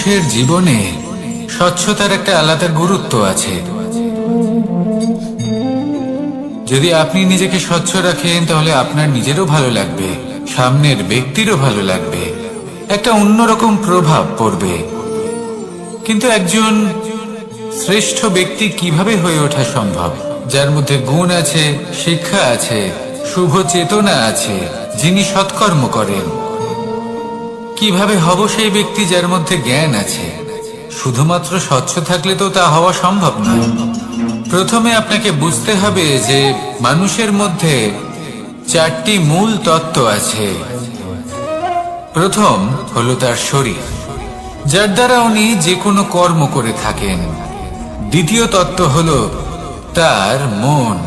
মানুষের জীবনে স্বচ্ছতার একটা আলাদা গুরুত্ব আছে। যদি আপনি নিজেকে স্বচ্ছ রাখেন তাহলে আপনার নিজেরও ভালো লাগবে, সামনের ব্যক্তিরও ভালো লাগবে, একটা অন্যরকম প্রভাব পড়বে। কিন্তু একজন শ্রেষ্ঠ ব্যক্তি কিভাবে হয়ে ওঠা সম্ভব? যার মধ্যে গুণ আছে, শিক্ষা আছে, শুভ চেতনা আছে, যিনি সৎকর্ম করেন। কিভাবে হব সেই ব্যক্তি যার মধ্যে জ্ঞান আছে? শুধুমাত্র স্বচ্ছ থাকলে তো তা হওয়া সম্ভব নয়। প্রথমে আপনাকে বুঝতে হবে যে মানুষের মধ্যে চারটি মূল তত্ত্ব আছে। প্রথম হলো তার শরীর, যার দ্বারা উনি যে কোনো কর্ম করে থাকেন। দ্বিতীয় তত্ত্ব হলো তার মন,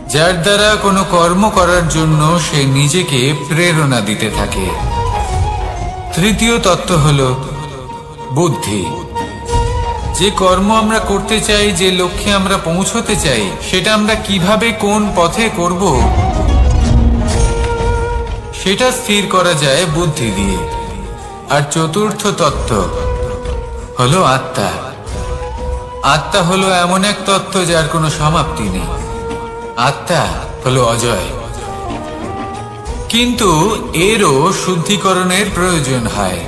যার দ্বারা কোনো কর্ম করার জন্য সে নিজেকে প্রেরণা দিতে থাকে। তৃতীয় তত্ত্ব হলো বুদ্ধি, যে কর্ম আমরা করতে চাই, যে লক্ষ্যে আমরা পৌঁছতে চাই, সেটা আমরা কিভাবে কোন পথে করব সেটা স্থির করা যায় বুদ্ধি দিয়ে। আর চতুর্থ তত্ত্ব হলো আত্মা। আত্মা হলো এমন এক তত্ত্ব যার কোনো সমাপ্তি নেই। আত্মা হলো অজয়। কিন্তু এরও শুদ্ধিকরণের প্রয়োজন হয়।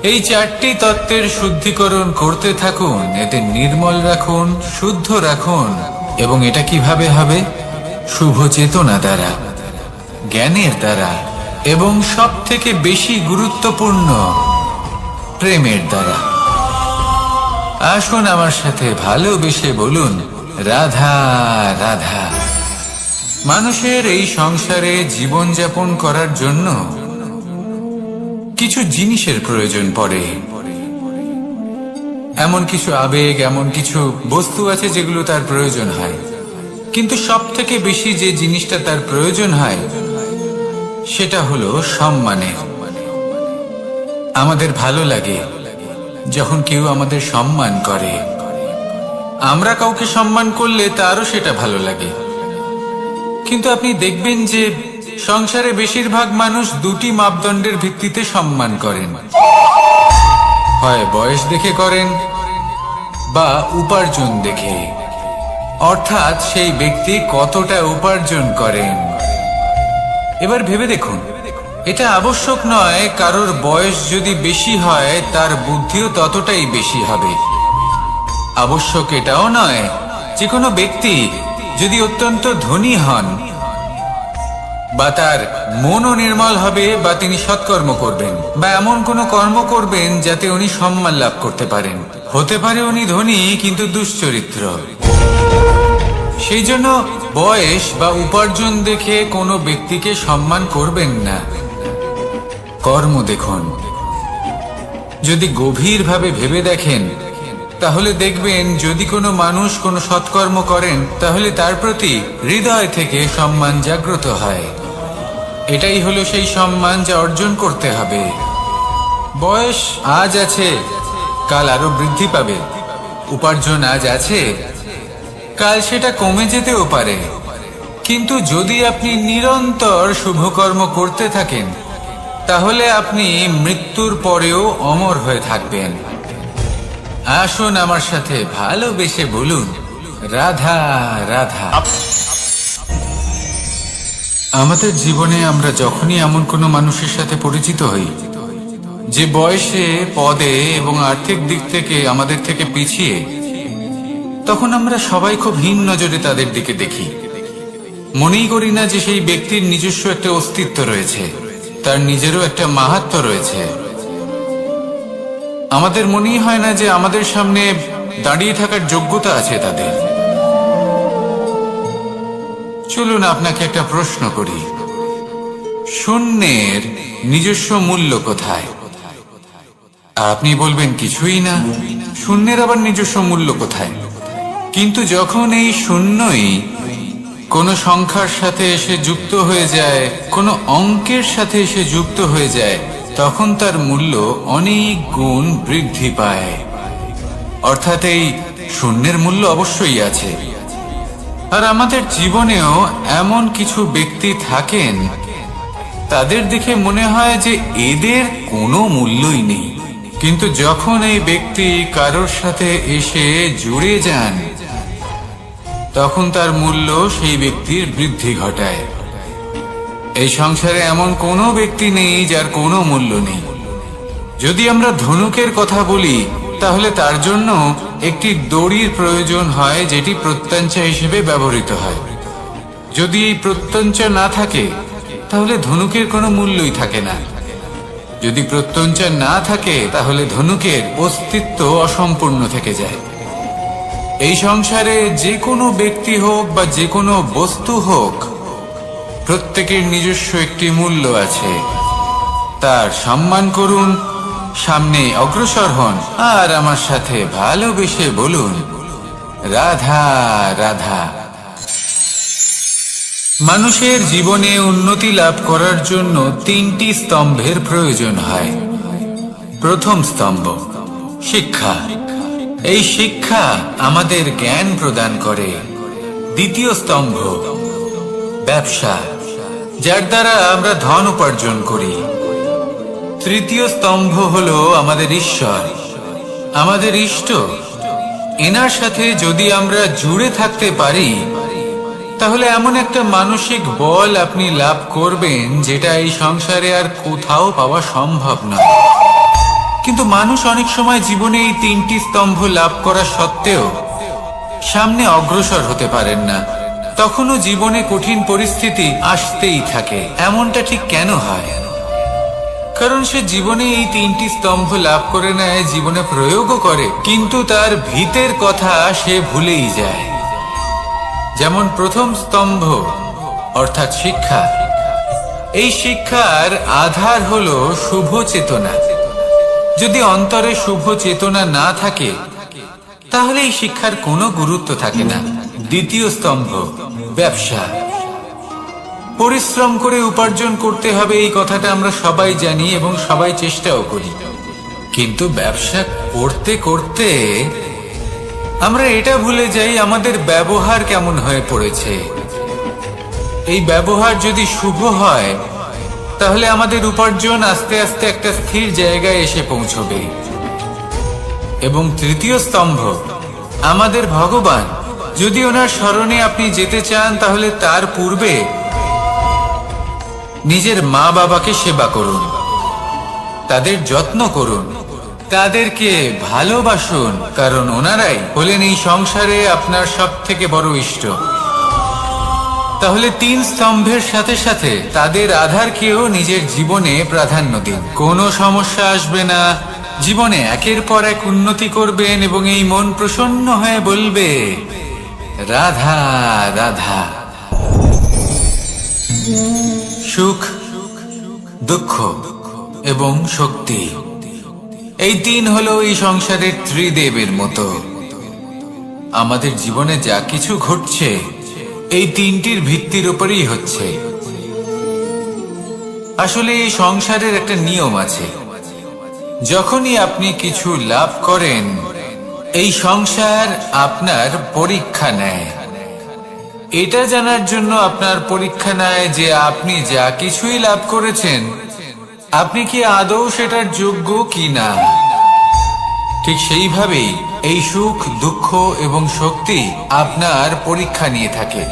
এই চারটি তত্ত্বের শুদ্ধিকরণ করতে থাকুন, এতে নির্মল রাখুন, শুদ্ধ রাখুন। এবং এটা কিভাবে হবে? শুভ চেতনা দ্বারা, জ্ঞানের দ্বারা, এবং সব থেকে বেশি গুরুত্বপূর্ণ প্রেমের দ্বারা। আসুন আমার সাথে ভালোবেসে বলুন, রাধা রাধা। মানুষের এই সংসারে জীবনযাপন করার জন্য কিছু জিনিসের প্রয়োজন পড়ে। এমন কিছু আবেগ, এমন কিছু বস্তু আছে যেগুলো তার প্রয়োজন হয়। কিন্তু সব থেকে বেশি যে জিনিসটা তার প্রয়োজন হয় সেটা হলো সম্মানের। আমাদের ভালো লাগে যখন কেউ আমাদের সম্মান করে। আমরা কাউকে সম্মান করলে তারও সেটা ভালো লাগে। কিন্তু আপনি দেখবেন যে সংসারে বেশিরভাগ মানুষ দুটি মাপদণ্ডের ভিত্তিতে সম্মান করেন। হয় বয়স দেখে করেন বা উপার্জন দেখে, অর্থাৎ সেই ব্যক্তি কতটা উপার্জন করেন। এবার ভেবে দেখুন, এটা আবশ্যক নয় কারোর বয়স যদি বেশি হয় তার বুদ্ধিও ততটাই বেশি হবে। আবশ্যক এটাও নয় যে কোনো ব্যক্তি যদি অত্যন্ত ধনী হন বা তার মনও নির্মল হবে বা তিনি সৎকর্ম করবেন বা এমন কোনো কর্ম করবেন যাতে উনি সম্মান লাভ করতে পারেন। হতে পারে উনি ধনী কিন্তু দুশ্চরিত্র। সেই জন্য বয়স বা উপার্জন দেখে কোনো ব্যক্তিকে সম্মান করবেন না। কর্ম দেখুন। যদি গভীরভাবে ভেবে দেখেন তাহলে দেখবেন যদি কোনো মানুষ কোনো সৎকর্ম করেন তাহলে তার প্রতি হৃদয় থেকে সম্মান জাগ্রত হয়। এটাই হলো সেই সম্মান যা অর্জন করতে হবে। বয়স আজ আছে, কাল আরো বৃদ্ধি পাবে। উপার্জন আজ আছে, কাল সেটা কমে যেতেও পারে। কিন্তু যদি আপনি নিরন্তর শুভকর্ম করতে থাকেন তাহলে আপনি মৃত্যুর পরেও অমর হয়ে থাকবেন। আসুন আমার সাথে ভালোবেসে বলুন, রাধা রাধা। আমাদের জীবনে আমরা যখনই এমন কোনো মানুষের সাথে পরিচিত হই যে বয়সে, পদে এবং আর্থিক দিক থেকে আমাদের থেকে পিছিয়ে, তখন আমরা সবাই খুব হীন নজরে তাদের দিকে দেখি। মনেই করি না যে সেই ব্যক্তির নিজস্ব একটা অস্তিত্ব রয়েছে, তার নিজেরও একটা মাহাত্ম্য রয়েছে। আমাদের মনেই হয় না যে আমাদের সামনে দাঁড়িয়ে থাকার যোগ্যতা আছে তাদের। চলুন আপনাকে একটা প্রশ্ন করি, শূন্যের নিজস্ব মূল্য কোথায়? আপনি বলবেন কিছুই না। শূন্যের আবার নিজস্ব মূল্য কোথায়? কিন্তু যখন এই শূন্যই কোনো সংখ্যার সাথে এসে যুক্ত হয়ে যায়, কোনো অঙ্কের সাথে এসে যুক্ত হয়ে যায়, তখন তার মূল্য অনেক গুণ বৃদ্ধি পায়। অর্থাৎ এই শূন্যের মূল্য অবশ্যই আছে। আর আমাদের জীবনেও এমন কিছু ব্যক্তি থাকেন, তাদের দেখে মনে হয় যে এদের কোনো মূল্যই নেই, কিন্তু যখন এই ব্যক্তি কারোর সাথে এসে জুড়ে যান, তখন তার মূল্য সেই ব্যক্তির বৃদ্ধি ঘটায়। এই সংসারে এমন কোনো ব্যক্তি নেই যার কোনো মূল্য নেই। যদি আমরা ধনুকের কথা বলি, তাহলে তার জন্য একটি দড়ির প্রয়োজন হয়, যেটি প্রত্যঞ্চা হিসেবে ব্যবহৃত হয়। যদি এই প্রত্যঞ্চা না থাকে, তাহলে ধনুকের কোনো মূল্যই থাকে না। যদি প্রত্যঞ্চা না থাকে, তাহলে ধনুকের অস্তিত্ব অসম্পূর্ণ থেকে যায়। এই সংসারে যে কোনো ব্যক্তি হোক বা যে কোনো বস্তু হোক, প্রত্যেকের নিজস্ব একটি মূল্য আছে। তার সম্মান করুন, সামনে অগ্রসর হন, আর আমার সাথে ভালোবেসে বলুন, রাধা রাধা। মানুষের জীবনে উন্নতি লাভ করার জন্য তিনটি স্তম্ভের প্রয়োজন হয়। প্রথম স্তম্ভ শিক্ষা। এই শিক্ষা আমাদের জ্ঞান প্রদান করে। দ্বিতীয় স্তম্ভ ব্যবসা, যার দ্বারা আমরা ধন উপার্জন করি। তৃতীয় স্তম্ভ হলো আমাদের ঈশ্বর, আমাদের ইষ্ট। এনার সাথে যদি আমরা জুড়ে থাকতে পারি, তাহলে এমন একটা মানসিক বল আপনি লাভ করবেন, যেটা এই সংসারে আর কোথাও পাওয়া সম্ভব নয়। কিন্তু মানুষ অনেক সময় জীবনে এই তিনটি স্তম্ভ লাভ করা সত্ত্বেও সামনে অগ্রসর হতে পারেন না। তখনও জীবনে কঠিন পরিস্থিতি আসতেই থাকে। এমনটা ঠিক কেন হয়? কারণ সে জীবনে এই তিনটি স্তম্ভ লাভ করে নেয়, জীবনে প্রয়োগও করে, কিন্তু তার ভিতের কথা সে ভুলেই যায়। যেমন প্রথম স্তম্ভ অর্থাৎ শিক্ষা। এই শিক্ষার আধার হলো শুভ চেতনা। যদি অন্তরে শুভ চেতনা না থাকে, তাহলে এই শিক্ষার কোনো গুরুত্ব থাকে না। দ্বিতীয় স্তম্ভ ব্যবসা। পরিশ্রম করে উপার্জন করতে হবে, এই কথাটা আমরা সবাই জানি এবং সবাই চেষ্টাও করি। কিন্তু ব্যবসা করতে করতে আমরা এটা ভুলে যাই আমাদের ব্যবহার কেমন হয়ে পড়েছে। এই ব্যবহার যদি শুভ হয়, তাহলে আমাদের উপার্জন আস্তে আস্তে একটা স্থির জায়গায় এসে পৌঁছবে। এবং তৃতীয় স্তম্ভ আমাদের ভগবান। যদি ওনার স্মরণে আপনি যেতে চান, তাহলে তার পূর্বে নিজের মা বাবাকে সেবা করুন, তাদের যত্ন করুন, তাদেরকে ভালোবাসুন, কারণ ওনারাই হলেন এই সংসারে আপনার সবথেকে বড় ইষ্ট। তাহলে তিন স্তম্ভের সাথে সাথে তাদের আধারকেও নিজের জীবনে প্রাধান্য দিন। কোনো সমস্যা আসবে না, জীবনে একের পর এক উন্নতি করবেন এবং এই মন প্রসন্ন হয়ে বলবে, রাধা রাধা। সুখ, দুঃখ এবং শক্তি, এই তিন হলো এই সংসারের ত্রিদেবের মতো। আমাদের জীবনে যা কিছু ঘটছে, এই তিনটির ভিত্তির উপরেই হচ্ছে। আসলে এই সংসারের একটা নিয়ম আছে। যখনই আপনি কিছু লাভ করেন, এই সংসার আপনার পরীক্ষা নেয়। এটা জানার জন্য আপনার পরীক্ষা নেয় যে আপনি যা কিছুই লাভ করেছেন, আপনি কি আদৌ সেটার যোগ্য কি না। ঠিক সেইভাবেই এই সুখ, দুঃখ এবং শক্তি আপনার পরীক্ষা নিয়ে থাকে।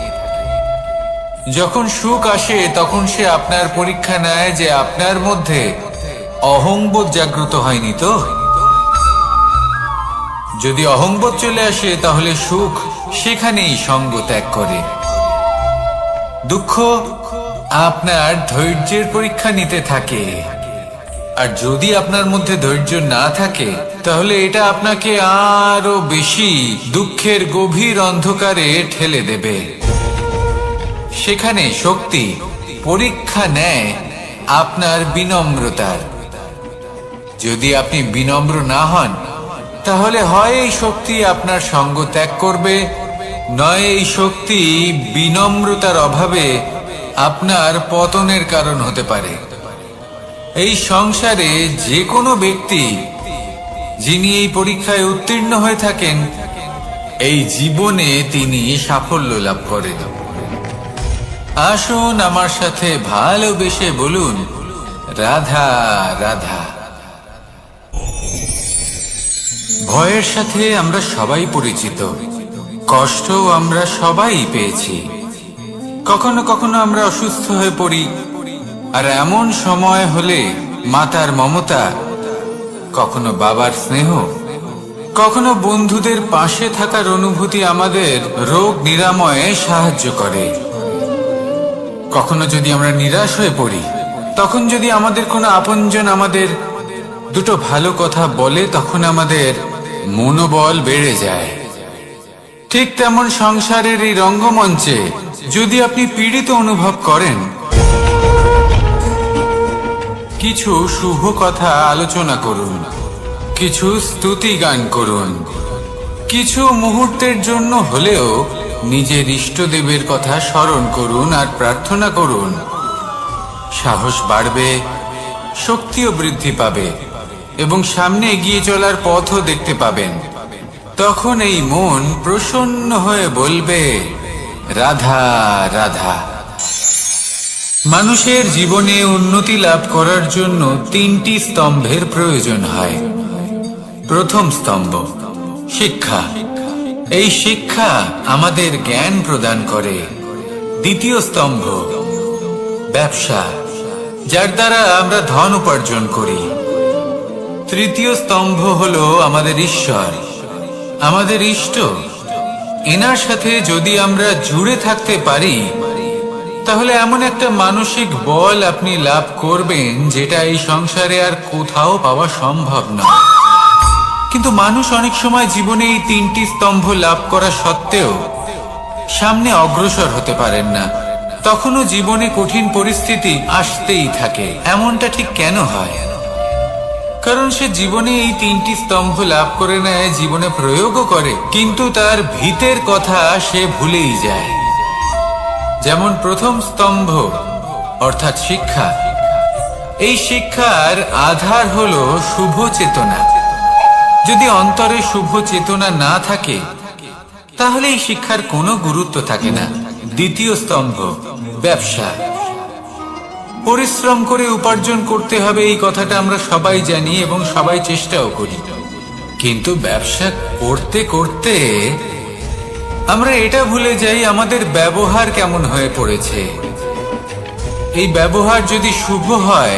যখন সুখ আসে, তখন সে আপনার পরীক্ষা নেয় যে আপনার মধ্যে অহংবোধ জাগ্রত হয়নি তো। যদি অহংবোধ চলে আসে, তাহলে সুখ সেখানেই সঙ্গ ত্যাগ করে। দুঃখ আপনার ধৈর্যের পরীক্ষা নিতে থাকে। আর যদি আপনার মধ্যে ধৈর্য না থাকে, তাহলে এটা আপনাকে আরো বেশি দুঃখের গভীর অন্ধকারে ঠেলে দেবে। সেখানে শক্তি পরীক্ষা নেয় আপনার বিনম্রতার। যদি আপনি বিনম্র না হন, তাহলে হয় এই শক্তি আপনার সঙ্গ ত্যাগ করবে, নয় এই শক্তি বিনম্রতার অভাবে আপনার পতনের কারণ হতে পারে। এই সংসারে যে কোনো ব্যক্তি যিনি এই পরীক্ষায় উত্তীর্ণ হয়ে থাকেন, এই জীবনে তিনি সাফল্য লাভ করেন। আসুন আমার সাথে ভালোবেসে বলুন, রাধা রাধা। ভয়ের সাথে আমরা সবাই পরিচিত, কষ্টও আমরা সবাই পেয়েছি। কখনো কখনো আমরা অসুস্থ হয়ে পড়ি, আর এমন সময় হলে মাতার মমতা, কখনো বাবার স্নেহ, কখনো বন্ধুদের পাশে থাকার অনুভূতি আমাদের রোগ নিরাময়ে সাহায্য করে। কখনো যদি আমরা নিরাশ হয়ে পড়ি, তখন যদি আমাদের কোনো আপনজন আমাদের দুটো ভালো কথা বলে, তখন আমাদের মনোবল বেড়ে যায়। ঠিক তেমন সংসারের এই রঙ্গমঞ্চে যদি আপনি পীড়িত অনুভব করেন, কিছু শুভ কথা আলোচনা করুন, কিছু স্তুতি গান করুন, কিছু মুহূর্তের জন্য হলেও নিজের ইষ্টদেবের কথা স্মরণ করুন আর প্রার্থনা করুন। সাহস বাড়বে, শক্তিও বৃদ্ধি পাবে এবং সামনে এগিয়ে চলার পথও দেখতে পাবেন। তখন এই মন প্রসন্ন হয়ে বলবে, রাধা রাধা। মানুষের জীবনে উন্নতি লাভ করার জন্য তিনটি স্তম্ভের প্রয়োজন হয়। প্রথম স্তম্ভ শিক্ষা। এই শিক্ষা আমাদের জ্ঞান প্রদান করে। দ্বিতীয় স্তম্ভ ব্যবসা, যার দ্বারা আমরা ধন উপার্জন করি। তৃতীয় স্তম্ভ হলো আমাদের ঈশ্বর, আমাদের ইষ্ট। এনার সাথে যদি আমরা জুড়ে থাকতে পারি, তাহলে এমন একটা মানসিক বল আপনি লাভ করবেন যেটা এই সংসারে আর কোথাও পাওয়া সম্ভব নয়। কিন্তু মানুষ অনেক সময় জীবনে এই তিনটি স্তম্ভ লাভ করা সত্ত্বেও সামনে অগ্রসর হতে পারেন না। তখনও জীবনে কঠিন পরিস্থিতি আসতেই থাকে। এমনটা ঠিক কেন হয়? কারণ সে জীবনে এই তিনটি স্তম্ভ লাভ করে নেয়, জীবনে প্রয়োগও করে, কিন্তু তার ভিতের কথা সে ভুলেই যায়। যেমন প্রথম স্তম্ভ অর্থাৎ শিক্ষা। এই শিক্ষার আধার হলো শুভ চেতনা। যদি অন্তরে শুভ চেতনা না থাকে, তাহলে এই শিক্ষার কোনো গুরুত্ব থাকে না। দ্বিতীয় স্তম্ভ ব্যবসা। পরিশ্রম করে উপার্জন করতে হবে, এই কথাটা আমরা সবাই জানি এবং সবাই চেষ্টাও করি। কিন্তু ব্যবসা করতে করতে আমরা এটা ভুলে যাই আমাদের ব্যবহার কেমন হয়ে পড়েছে। এই ব্যবহার যদি শুভ হয়,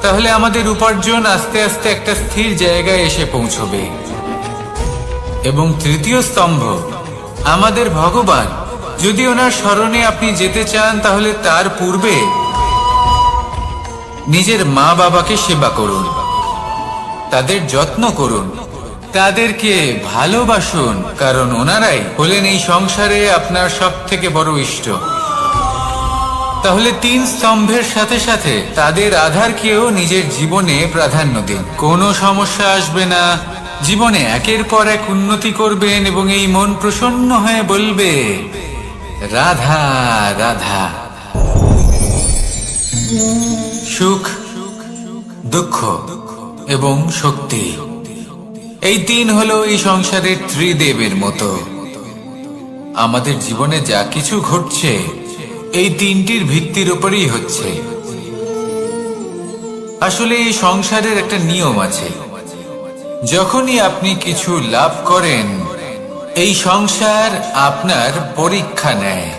তাহলে আমাদের উপার্জন আস্তে আস্তে একটা স্থির জায়গায় এসে পৌঁছবে। এবং তৃতীয় স্তম্ভ আমাদের ভগবান। যদি ওনার স্মরণে আপনি যেতে চান, তাহলে তার পূর্বে নিজের মা বাবাকে সেবা করুন, তাদের যত্ন করুন, তাদেরকে ভালোবাসুন, কারণ ওনারাই হলেন এই সংসারে আপনার সবথেকে বড় ইষ্ট। তাহলে তিন স্তম্ভের সাথে সাথে তাদের আধারকেও নিজের জীবনে প্রাধান্য দিন। কোনো সমস্যা আসবে না, জীবনে একের পর এক উন্নতি করবেন এবং এই মন প্রসন্ন হয়ে বলবে, রাধা রাধা। সুখ, দুঃখ এবং শক্তি, এই তিন হলো এই সংসারের ত্রিদেবের মতো। আমাদের জীবনে যা কিছু ঘটছে এই তিনটির ভিত্তির উপরেই হচ্ছে। আসলে এই সংসারের একটা নিয়ম আছে, যখনই আপনি কিছু লাভ করেন, এই সংসার আপনার পরীক্ষা নেয়।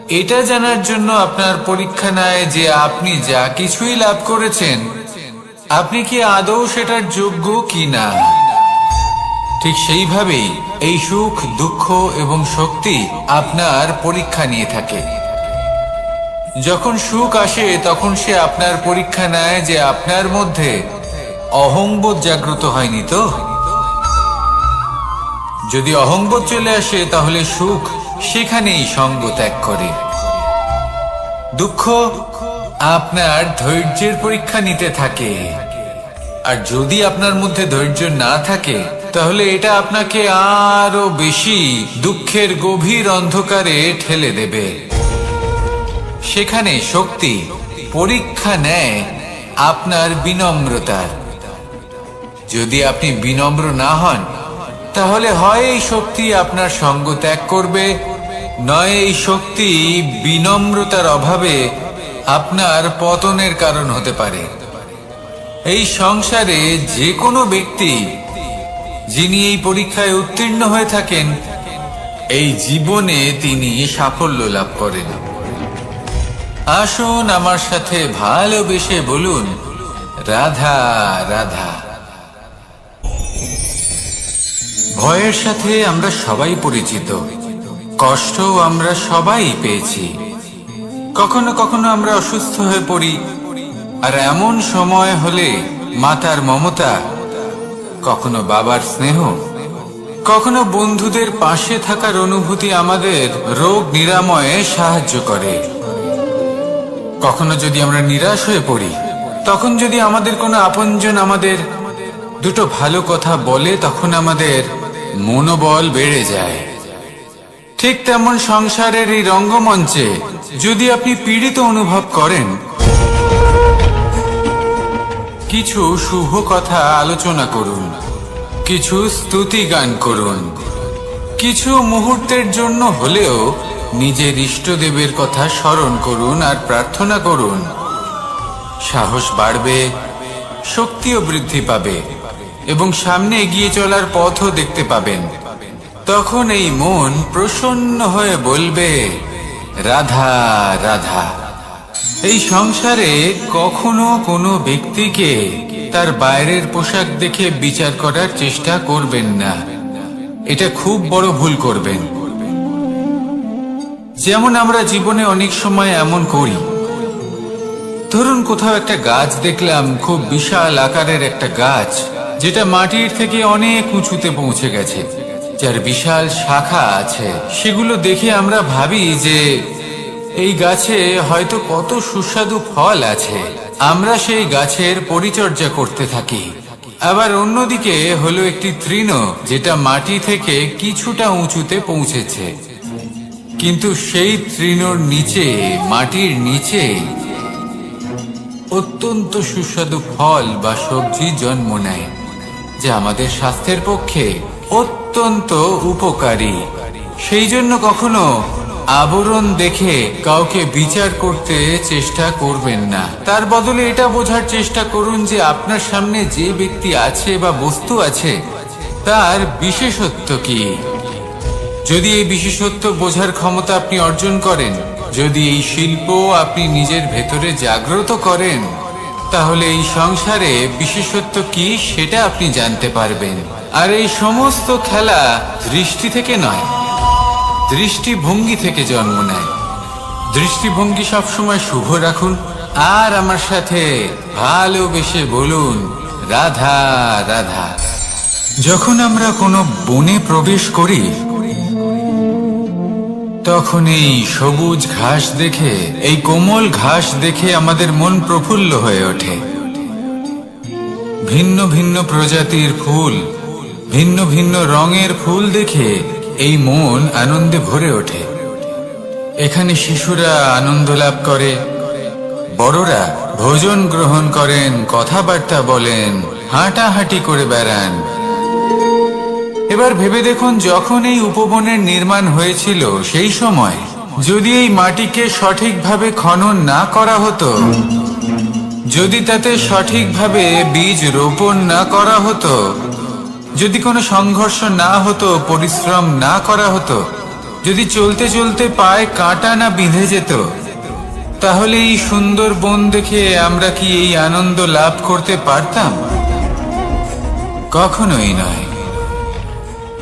এটা জানার জন্য আপনার পরীক্ষা নেয় যে আপনি যা কিছুই লাভ করেছেন, আপনি কি আদৌ সেটার যোগ্য কিনা। ঠিক সেইভাবেই এই সুখ, দুঃখ এবং শক্তি আপনার পরীক্ষা নিয়ে থাকে। যখন সুখ আসে, তখন সে আপনার পরীক্ষা নেয় যে আপনার মধ্যে অহংবোধ জাগ্রত হয়নি তো। যদি অহংবোধ চলে আসে, তাহলে সুখ সেখানেই সঙ্গ ত্যাগ করে। দুঃখ আপনার ধৈর্যের পরীক্ষা নিতে থাকে, আর যদি আপনার মধ্যে ধৈর্য না থাকে, তাহলে এটা আপনাকে আরো বেশি দুঃখের গভীর অন্ধকারে ঠেলে দেবে। সেখানে শক্তি পরীক্ষা নেয় আপনার বিনম্রতার। যদি আপনি বিনম্র না হন, তাহলে হয় এই শক্তি আপনার সঙ্গ ত্যাগ করবে, নয় এই শক্তি বিনম্রতার অভাবে আপনার পতনের কারণ হতে পারে। এই সংসারে যে কোনো ব্যক্তি যিনি এই পরীক্ষায় উত্তীর্ণ হয়ে থাকেন, এই জীবনে তিনি সাফল্য লাভ করেন। আসুন আমার সাথে ভালোবেসে বলুন, রাধা রাধা। ভয়ের সাথে আমরা সবাই পরিচিত, কষ্টও আমরা সবাই পেয়েছি। কখনো কখনো আমরা অসুস্থ হয়ে পড়ি, আর এমন সময় হলে মাতার মমতা, কখনো বাবার স্নেহ, কখনো বন্ধুদের পাশে থাকার অনুভূতি আমাদের রোগ নিরাময়ে সাহায্য করে। কখনো যদি আমরা নিরাশ হয়ে পড়ি, তখন যদি আমাদের কোনো আপনজন আমাদের দুটো ভালো কথা বলে, তখন আমাদের মনোবল বেড়ে যায়। ঠিক তেমন সংসারের এই রঙ্গমঞ্চে যদি আপনি পীড়িত অনুভব করেন, কিছু শুভ কথা আলোচনা করুন, কিছু স্তুতি গান করুন, কিছু মুহূর্তের জন্য হলেও নিজের ইষ্টদেবের কথা স্মরণ করুন আর প্রার্থনা করুন। সাহস বাড়বে, শক্তিও বৃদ্ধি পাবে এবং সামনে এগিয়ে চলার পথও দেখতে পাবেন। তখন এই মন প্রসন্ন হয়ে বলবে, রাধা রাধা। এই সংসারে কখনো কোনো ব্যক্তিকে তার বাইরের পোশাক দেখে বিচার করার চেষ্টা করবেন না, এটা খুব বড় ভুল করবেন। যেমন আমরা জীবনে অনেক সময় এমন করি, ধরুন কোথাও একটা গাছ দেখলাম, খুব বিশাল আকারের একটা গাছ, যেটা মাটির থেকে অনেক উঁচুতে পৌঁছে গেছে, যার বিশাল শাখা আছে। সেগুলো দেখে আমরা ভাবি যে এই গাছে হয়তো কত সুস্বাদু ফল আছে। আমরা সেই গাছের পরিচর্যা করতে থাকি। আবার অন্যদিকে হলো একটি তৃণ, যেটা মাটি থেকে কিছুটা উঁচুতে পৌঁছেছে, কিন্তু সেই তৃণর নিচে, মাটির নিচে অত্যন্ত সুস্বাদু ফল বা সবজি জন্ম নেয়, যা আমাদের স্বাস্থ্যের পক্ষে অত্যন্ত উপকারী। সেই জন্য কখনো আবরণ দেখে কাউকে বিচার করতে চেষ্টা করবেন না। তার বদলে এটা বোঝার চেষ্টা করুন যে আপনার সামনে যে ব্যক্তি আছে বা বস্তু আছে, তার বিশেষত্ব কি। যদি এই বিশেষত্ব বোঝার ক্ষমতা আপনি অর্জন করেন, যদি এই শিল্প আপনি নিজের ভেতরে জাগ্রত করেন, তাহলে এই সংসারে বিশেষত্ব কি সেটা আপনি জানতে পারবেন। আর এই সমস্ত খেলা দৃষ্টি থেকে নয়, দৃষ্টিভঙ্গি থেকে জন্ম নেয়। দৃষ্টিভঙ্গি সবসময় শুভ রাখুন আর আমার সাথে ভালোবেসে বলুন, রাধা রাধা। যখন আমরা কোনো বনে প্রবেশ করি, তখন এই সবুজ ঘাস দেখে, এই কোমল ঘাস দেখে আমাদের মন প্রফুল্ল হয়ে ওঠে। ভিন্ন ভিন্ন প্রজাতির ফুল, ভিন্ন ভিন্ন রঙের ফুল দেখে এই মন আনন্দে ভরে ওঠে। এখানে শিশুরা আনন্দ লাভ করে, বড়রা ভোজন গ্রহণ করেন, কথাবার্তা বলেন, হাঁটাহাঁটি করে বেড়ান। এবার ভেবে দেখুন, যখন এই উপবনের নির্মাণ হয়েছিল, সেই সময় যদি এই মাটিকে সঠিকভাবে খনন না করা হতো, যদি তাতে সঠিকভাবে বীজ রোপণ না করা হতো, যদি কোনো সংঘর্ষ না হতো, পরিশ্রম না করা হতো, যদি চলতে চলতে পায়ে কাঁটা না বিঁধে যেত, তাহলে এই সুন্দর বন দেখে আমরা কি এই আনন্দ লাভ করতে পারতাম? কখনোই নয়।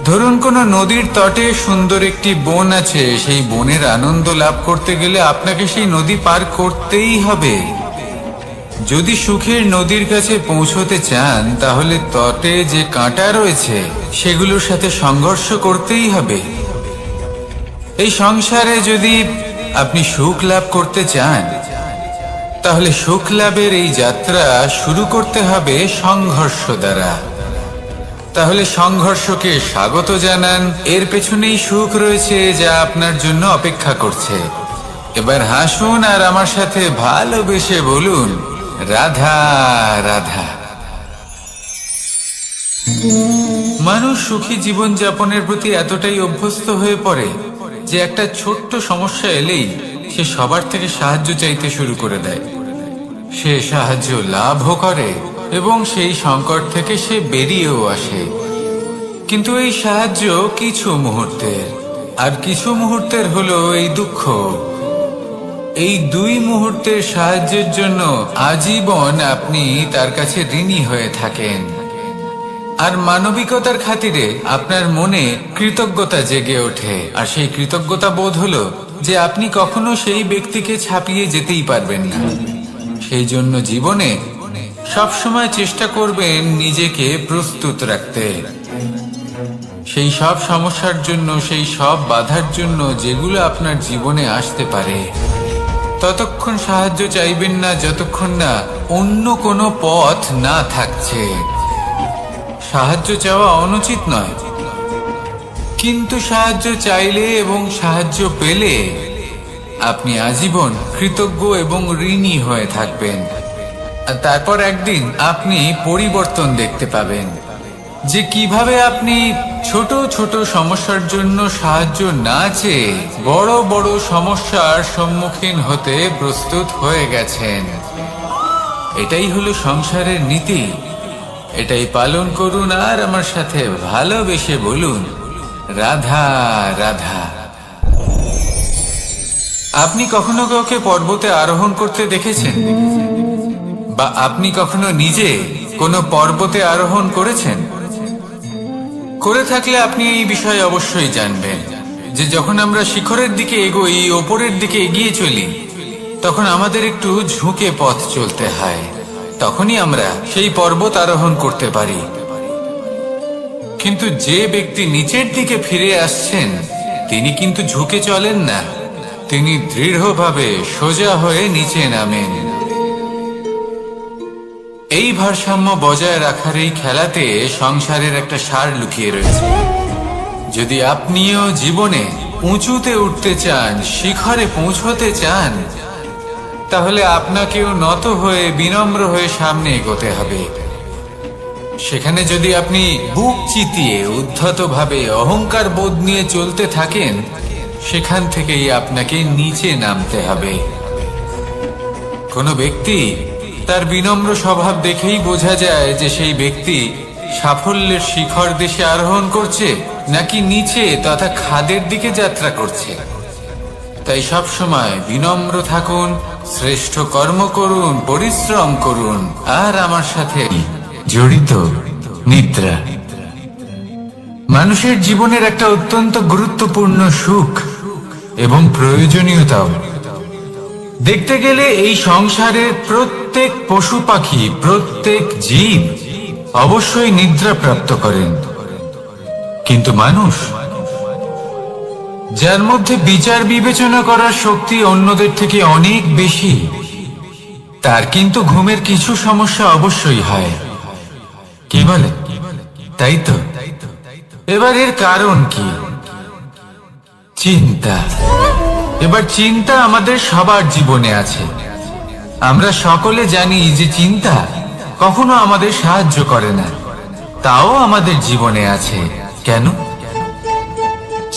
ধরুন কোনো নদীর তটে সুন্দর একটি বন আছে, সেই বনের আনন্দ লাভ করতে গেলে আপনাকে সেই নদী পার করতেই হবে। যদি সুখের নদীর কাছে পৌঁছতে চান, তাহলে তটে যে কাঁটা রয়েছে সেগুলোর সাথে সংঘর্ষ করতেই হবে। এই সংসারে যদি আপনি সুখ লাভ করতে চান, তাহলে সুখ লাভের এই যাত্রা শুরু করতে হবে সংঘর্ষ দ্বারা। তাহলে সংঘর্ষকে স্বাগত জানান, এর পেছনেই সুখ রয়েছে যা আপনার জন্য অপেক্ষা করছে। এবার হাসুন আর আমার সাথে ভালোবেসে বলুন, রাধা রাধা। মানুষ সুখী জীবন যাপনের প্রতি এতটাই অভ্যস্ত হয়ে পড়ে যে একটা ছোট্ট সমস্যা এলেই সে সবার থেকে সাহায্য চাইতে শুরু করে দেয়। সে সাহায্য লাভও করে এবং সেই সংকট থেকে সে বেরিয়েও আসে। কিন্তু এই সাহায্য কিছু মুহূর্তের, আর কিছু মুহূর্তের হলো এই দুঃখ। এই দুই মুহূর্তের সাহায্যের জন্য আজীবন আপনি তার কাছে ঋণী হয়ে থাকেন। আর মানবিকতার খাতিরে আপনার মনে কৃতজ্ঞতা জেগে ওঠে, আর সেই কৃতজ্ঞতা বোধ হলো যে আপনি কখনো সেই ব্যক্তিকে ছাপিয়ে যেতেই পারবেন না। সেই জন্য জীবনে সবসময় চেষ্টা করবেন নিজেকে প্রস্তুত রাখতে, সেই সব সমস্যার জন্য, সেই সব বাধার জন্য যেগুলো আপনার জীবনে আসতে পারে। ততক্ষণ সাহায্য চাইবেন না যতক্ষণ না অন্য কোনো পথ না থাকছে। সাহায্য চাওয়া অনুচিত নয়, কিন্তু সাহায্য চাইলে এবং সাহায্য পেলে আপনি আজীবন কৃতজ্ঞ এবং ঋণী হয়ে থাকবেন। আর তারপর একদিন আপনি পরিবর্তন দেখতে পাবেন যে কিভাবে আপনি ছোট ছোট সমস্যার জন্য সাহায্য না চেয়ে বড় বড় সমস্যার সম্মুখীন হতে প্রস্তুত হয়ে গেছেন। এটাই হলো সংসারের নীতি। এটাই পালন করুন আর আমার সাথে ভালোবেসে বলুন, রাধা রাধা। আপনি কখনো কাউকে পর্বতে আরোহণ করতে দেখেছেন? বা আপনি কখনো নিজে কোনো পর্বতে আরোহণ করেছেন? করে থাকলে আপনি এই বিষয়ে অবশ্যই জানবেন যে যখন আমরা শিখরের দিকে এগোই, ওপরের দিকে এগিয়ে চলি, তখন আমাদের একটু ঝুঁকে পথ চলতে হয়। তখনই আমরা সেই পর্বত আরোহণ করতে পারি। কিন্তু যে ব্যক্তি নিচের দিকে ফিরে আসছেন, তিনি কিন্তু ঝুঁকে চলেন না, তিনি দৃঢ়ভাবে সোজা হয়ে নিচে নামেন। এই ভারসাম্য বজায় রাখার এই খেলাতে সংসারের একটা সার লুকিয়ে রয়েছে। যদি আপনিও জীবনে উঁচুতে উঠতে চান, শিখরে পৌঁছতে চান, তাহলে আপনাকেও নত হয়ে বিনম্র হয়ে সামনে এগোতে হবে। সেখানে যদি আপনি বুক চিতিয়ে উদ্ধতভাবে অহংকার বোধ নিয়ে চলতে থাকেন, সেখান থেকেই আপনাকে নিচে নামতে হবে। কোনো ব্যক্তি তার বিনম্র স্বভাব দেখেই বোঝা যায় যে সেই ব্যক্তি সাফল্যের শিখর দেশে আরোহণ করছে নাকি নিচে তথা খাদের দিকে যাত্রা করছে। তাই সব সময় বিনম্র থাকুন, শ্রেষ্ঠ কর্ম করুন, পরিশ্রম করুন, আর আমার সাথে জড়িত নিদ্রা মানুষের জীবনের একটা অত্যন্ত গুরুত্বপূর্ণ সুখ এবং প্রয়োজনীয়তাও। দেখতে গেলে এই সংসারের প্রত্যেক পশু পাখি, প্রত্যেক জীব অবশ্যই নিদ্রা প্রাপ্ত করেন, কিন্তু মানুষ, যার মধ্যে বিচার বিবেচনা করার শক্তি অন্যদের থেকে অনেক বেশি, তার কিন্তু ঘুমের কিছু সমস্যা অবশ্যই হয়। কি বলে? তাই তো। এবার এর কারণ কি? চিন্তা। এবার চিন্তা আমাদের সবার জীবনে আছে। আমরা সকলে জানি যে চিন্তা কখনো আমাদের সাহায্য করে না, তাও আমাদের জীবনে আছে। কেন?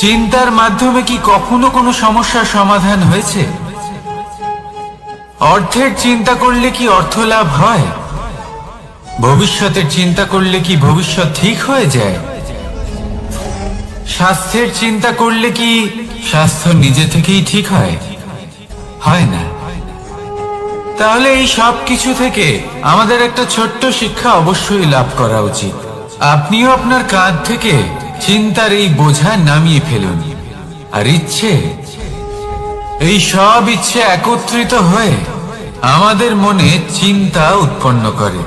চিন্তার মাধ্যমে কি কখনো কোনো সমস্যার সমাধান হয়েছে? অর্থের চিন্তা করলে কি অর্থ লাভ হয়? ভবিষ্যতের চিন্তা করলে কি ভবিষ্যৎ ঠিক হয়ে যায়? স্বাস্থ্যের চিন্তা করলে কি স্বাস্থ্য নিজে থেকেই ঠিক হয়? হয় না। তাহলে এই সব কিছু থেকে আমাদের একটা ছোট্ট শিক্ষা অবশ্যই লাভ করা উচিত। আপনিও আপনার কাঁধ থেকে চিন্তার এই বোঝা নামিয়ে ফেলুন। আর ইচ্ছে, এই সব ইচ্ছে একত্রিত হয়ে আমাদের মনে চিন্তা উৎপন্ন করে।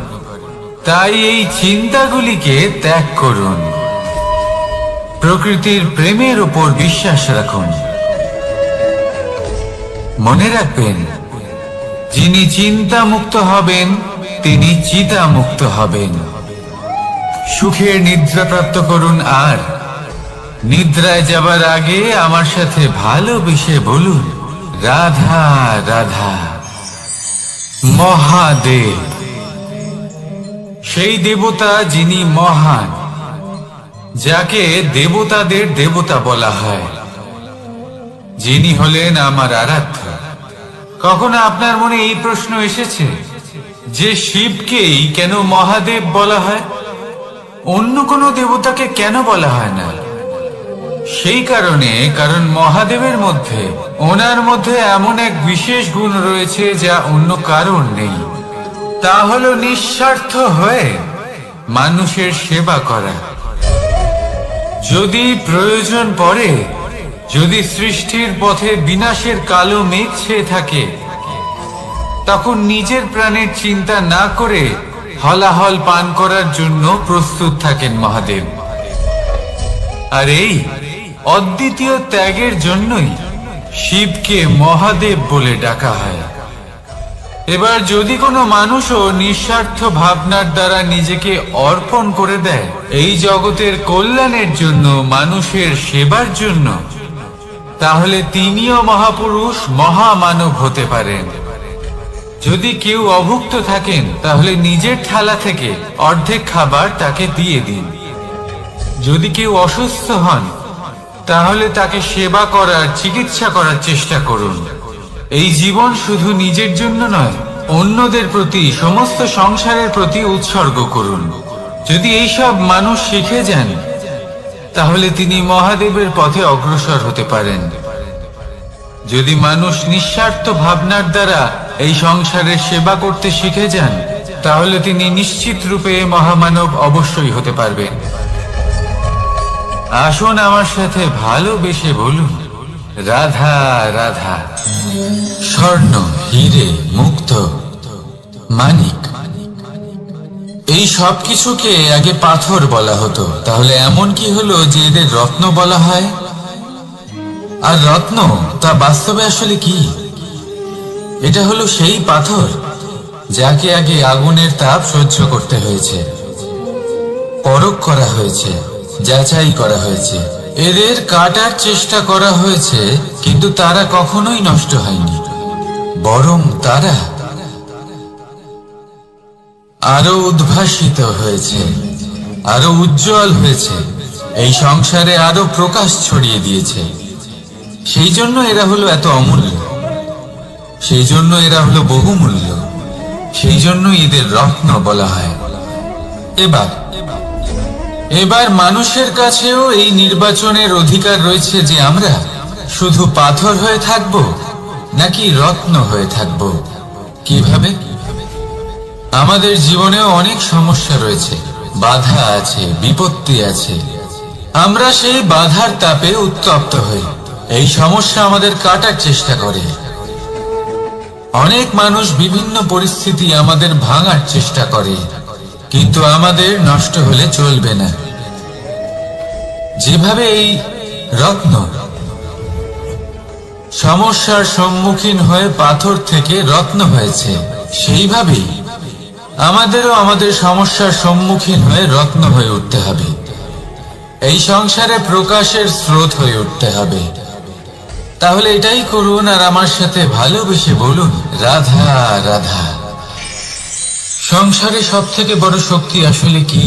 তাই এই চিন্তাগুলিকে ত্যাগ করুন। প্রকৃতির প্রেমের উপর বিশ্বাস রাখুন। মনে রাখবেন, যিনি চিন্তা মুক্ত হবেন তিনি চিতা মুক্ত হবেন। সুখের নিদ্রা প্রাপ্ত করুন, আর নিদ্রায় যাবার আগে আমার সাথে ভালোবেসে বলুন, রাধা রাধা। মহাদেব, সেই দেবতা যিনি মহান, যাকে দেবতাদের দেবতা বলা হয়, যিনি হলেন আমার আরাধ্য। কখনো আপনার মনে এই প্রশ্ন এসেছে যে শিবকেই কেন মহাদেব বলা হয়? অন্য কোনো দেবতাকে কেন বলা হয় না? সেই কারণ মহাদেবের মধ্যে, ওনার মধ্যে এমন এক বিশেষ গুণ রয়েছে যা অন্য কারণ নেই। তা হলো নিঃস্বার্থ হয়ে মানুষের সেবা করা। যদি প্রয়োজন পড়ে, যদি সৃষ্টির পথে বিনাশের কালো মেঘ ছেয়ে থাকে, তখন নিজের প্রাণের চিন্তা না করে হলাহল পান করার জন্য প্রস্তুত থাকেন মহাদেব। আর এই অদ্বিতীয় ত্যাগের জন্যই শিবকে মহাদেব বলে ডাকা হয়। এবার যদি কোনো মানুষও নিঃস্বার্থ ভাবনার দ্বারা নিজেকে অর্পণ করে দেয় এই জগতের কল্যাণের জন্য, মানুষের সেবার জন্য, তাহলে তিনিও মহাপুরুষ, মহামানব হতে পারেন। যদি কেউ অভুক্ত থাকেন, তাহলে নিজের থালা থেকে অর্ধেক খাবার তাকে দিয়ে দিন। যদি কেউ অসুস্থ হন, তাহলে তাকে সেবা করার, চিকিৎসা করার চেষ্টা করুন। এই জীবন শুধু নিজের জন্য নয়, অন্যদের প্রতি, সমস্ত সংসারের প্রতি উৎসর্গ করুন। যদি এইসব মানুষ শিখে যান, তাহলে তিনি মহাদেবের পথে অগ্রসর হতে পারেন। যদি মানুষ নিঃস্বার্থ ভাবনার দ্বারা এই সংসারের সেবা করতে শিখে যান, তাহলে তিনি নিশ্চিত রূপে মহামানব অবশ্যই হতে পারবেন। আসুন আমার সাথে ভালোবেসে বলুন, রাধা রাধা। স্বর্ণ, হীরে, মুক্ত, মানিক, এই সব কিছুকে আগে পাথর বলা হতো। তাহলে এমন কি হলো যে এদের রত্ন বলা হয়? আর রত্ন তা বাস্তবে আসলে কি? এটা হলো সেই পাথর যাকে আগে আগুনের তাপ সহ্য করতে হয়েছে, পরখ করা হয়েছে, যাচাই করা হয়েছে, এদের কাটার চেষ্টা করা হয়েছে, কিন্তু তারা কখনোই নষ্ট হয়নি, বরং তারা আরো উদ্ভাসিত হয়েছে, আরো উজ্জ্বল হয়েছে, এই সংসারে আরো প্রকাশ ছড়িয়ে দিয়েছে। সেই জন্য এরা হলো এত অমূল্য, সেই জন্য এরা হলো বহুমূল্য, সেই জন্য এদের রত্ন বলা হয়। এবার মানুষের কাছেও এই নির্বাচনের অধিকার রয়েছে যে আমরা শুধু পাথর হয়ে থাকব নাকি রত্ন হয়ে থাকব। কিভাবে? আমাদের জীবনেও অনেক সমস্যা রয়েছে, বাধা আছে, বিপত্তি আছে। আমরা সেই বাধার তাপে উত্তপ্ত হই, এই সমস্যা আমাদের কাটার চেষ্টা করে। অনেক মানুষ বিভিন্ন পরিস্থিতি আমাদের ভাঙার চেষ্টা করে, কিন্তু আমাদের নষ্ট হলে চলবে না। যেভাবে এই রত্ন সমস্যার সম্মুখীন হয়ে পাথর থেকে রত্ন হয়েছে, সেইভাবেই আমাদেরও আমাদের সমস্যার সম্মুখীন হয়ে রত্ন হয়ে উঠতে হবে। এই সংসারে প্রকাশের স্রোত হয়ে উঠতে হবে। তাহলে এটাই করুন আর আমার সাথে ভালোবেসে বলুন, রাধা রাধা। সংসারে সব থেকে বড় শক্তি আসলে কি?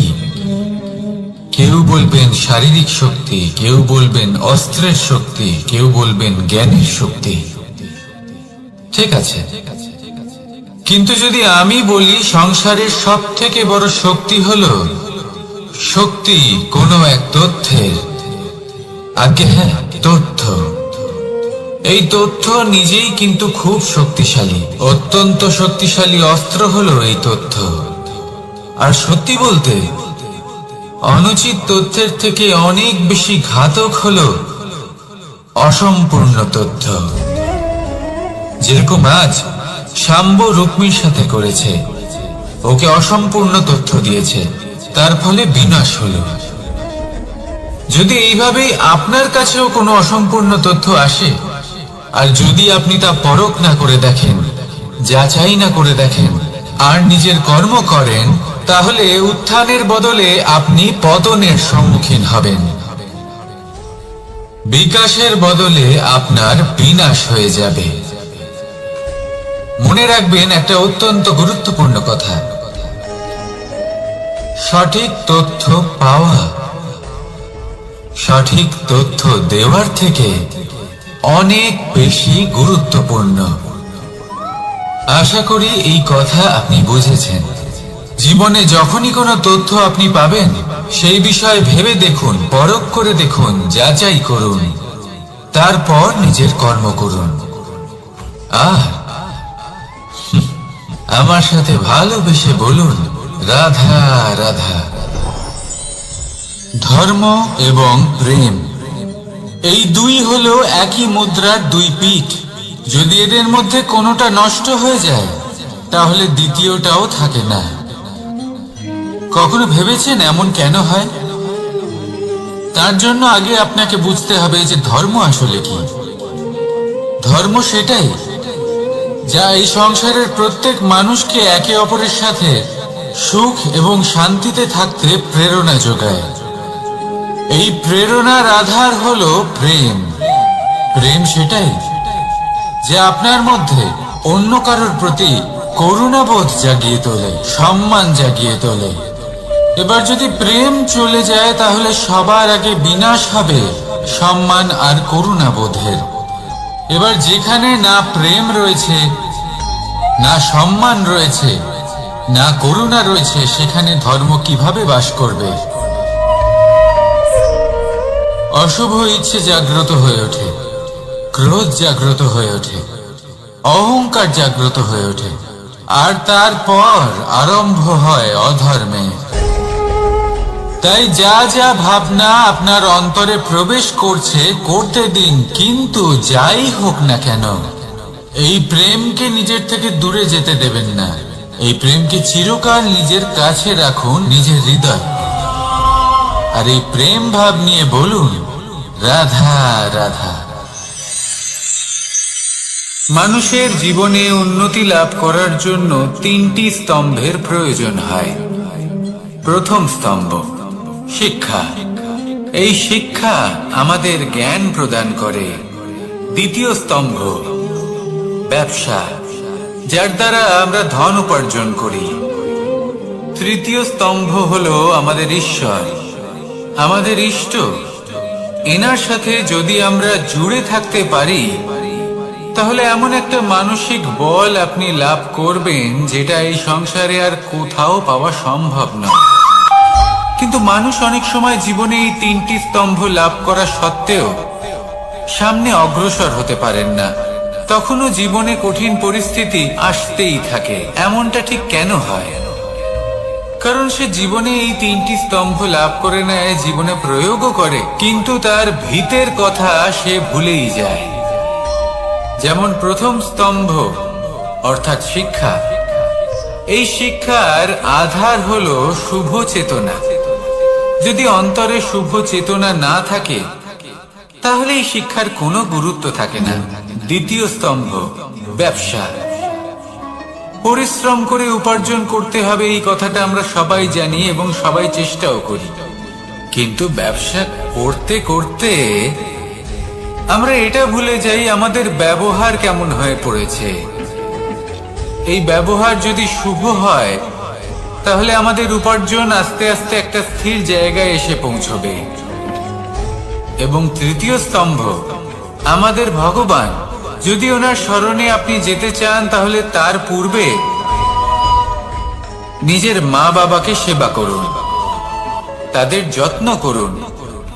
কেউ বলবেন শারীরিক শক্তি, কেউ বলবেন অস্ত্রের শক্তি, কেউ বলবেন জ্ঞানের শক্তি। ঠিক আছে, কিন্তু যদি আমি বলি সংসারের সব থেকে বড় শক্তি হলো শক্তি কোনো এক তথ্যের, আগে হ্যাঁ, তথ্য। এই তথ্য নিজেই কিন্তু খুব শক্তিশালী, অত্যন্ত শক্তিশালী অস্ত্র হলো এই তথ্য। আর সত্যি বলতে, অনুচিত তথ্যের থেকে অনেক বেশি ঘাতক হলো অসম্পূর্ণ তথ্য। যেরকম আজ শাম্ব রুক্মির সাথে করেছে, ওকে অসম্পূর্ণ তথ্য দিয়েছে, তার ফলে বিনাশ হলো। যদি এইভাবেই আপনার কাছেও কোনো অসম্পূর্ণ তথ্য আসে, আর যদি আপনি তা পরখ না করে দেখেন, যাচাই না করে দেখেন, আর নিজের কর্ম করেন, তাহলে উত্থানের বদলে আপনি পতনের সম্মুখীন হবেন। বিকাশের বদলে আপনার বিনাশ হয়ে যাবে। মনে রাখবেন একটা অত্যন্ত গুরুত্বপূর্ণ কথা, সঠিক তথ্য পাওয়া সঠিক তথ্য দেওয়ার থেকে অনেক বেশি গুরুত্বপূর্ণ। আশা করি এই কথা আপনি বুঝেছেন। জীবনে যখনই কোনো তথ্য আপনি পাবেন, সেই বিষয়ে ভেবে দেখুন, পরখ করে দেখুন, যাচাই করুন, তারপর নিজের কর্ম করুন। আমার সাথে ভালোবেসে বলুন, রাধা রাধা। ধর্ম এবং প্রেম, এই দুই হলো একই মুদ্রার দুই পিঠ। যদি এদের মধ্যে কোনোটা নষ্ট হয়ে যায়, তাহলে দ্বিতীয়টাও থাকে না। কখনো ভেবেছেন এমন কেন হয়? তার জন্য আগে আপনাকে বুঝতে হবে যে ধর্ম আসলে কি। ধর্ম সেটাই যা এই সংসারের প্রত্যেক মানুষকে একে অপরের সাথে সুখ এবং শান্তিতে থাকতে প্রেরণা যোগায়। এই প্রেরণার আধার হলো প্রেম। প্রেম সেটাই যা আপনার মধ্যে অন্য কারোর প্রতি করুণাবোধ জাগিয়ে তোলে, সম্মান জাগিয়ে তোলে। এবার যদি প্রেম চলে যায়, তাহলে সবার আগে বিনাশ হবে সম্মান আর করুণাবোধের। এবার যেখানে না প্রেম রয়েছে, না সম্মান রয়েছে, না করুণা রয়েছে, সেখানে ধর্ম কিভাবে বাস করবে? অশুভ ইচ্ছে জাগ্রত হয়ে ওঠে, ক্রোধ জাগ্রত হয়ে ওঠে, অহংকার জাগ্রত হয়ে ওঠে, আর তারপর আরম্ভ হয় অধর্মে। তাই যা যা ভাবনা আপনার অন্তরে প্রবেশ করছে করতে দিন, কিন্তু যাই হোক না কেন এই প্রেমকে নিজের থেকে দূরে যেতে দেবেন না। এই প্রেমকে চিরকাল নিজের কাছে রাখুন, নিজের হৃদয়। আর এই প্রেম ভাব নিয়ে বলুন, রাধা রাধা। মানুষের জীবনে উন্নতি লাভ করার জন্য তিনটি স্তম্ভের প্রয়োজন হয়। প্রথম স্তম্ভ শিক্ষা। এই শিক্ষা আমাদের জ্ঞান প্রদান করে। দ্বিতীয় স্তম্ভ ব্যবসা, যার দ্বারা আমরা ধন উপার্জন করি। তৃতীয় স্তম্ভ হলো আমাদের ঈশ্বর, আমাদের ইষ্ট। এনার সাথে যদি আমরা জুড়ে থাকতে পারি, তাহলে এমন একটা মানসিক বল আপনি লাভ করবেন যেটা এই সংসারে আর কোথাও পাওয়া সম্ভব নয়। কিন্তু মানুষ অনেক সময় জীবনে এই তিনটি স্তম্ভ লাভ করা সত্ত্বেও সামনে অগ্রসর হতে পারেন না। তখনও জীবনে কঠিন পরিস্থিতি আসতেই থাকে। এমনটা ঠিক কেন হয়? কারণ সে জীবনে এই তিনটি স্তম্ভ লাভ করে নেয়, জীবনে প্রয়োগও করে, কিন্তু তার ভিতের কথা সে ভুলেই যায়। যেমন প্রথম স্তম্ভ অর্থাৎ শিক্ষা। এই শিক্ষার আধার হলো শুভ চেতনা। যদি অন্তরে শুভ চেতনা না থাকে, তাহলে এই শিক্ষার কোনো গুরুত্ব থাকে না। দ্বিতীয় স্তম্ভ ব্যবসা। পরিশ্রম করে উপার্জন করতে হবে, এই কথাটা আমরা সবাই জানি এবং সবাই চেষ্টাও করি। কিন্তু ব্যবসা করতে করতে আমরা এটা ভুলে যাই আমাদের ব্যবহার কেমন হয়ে পড়েছে। এই ব্যবহার যদি শুভ হয়, তাহলে আমাদের উপার্জন আস্তে আস্তে একটা স্থির জায়গায় এসে পৌঁছবে। এবং তৃতীয় স্তম্ভ আমাদের ভগবান। যদি ওনার স্মরণে আপনি যেতে চান, তাহলে তার পূর্বে নিজের মা বাবাকে সেবা করুন, তাদের যত্ন করুন,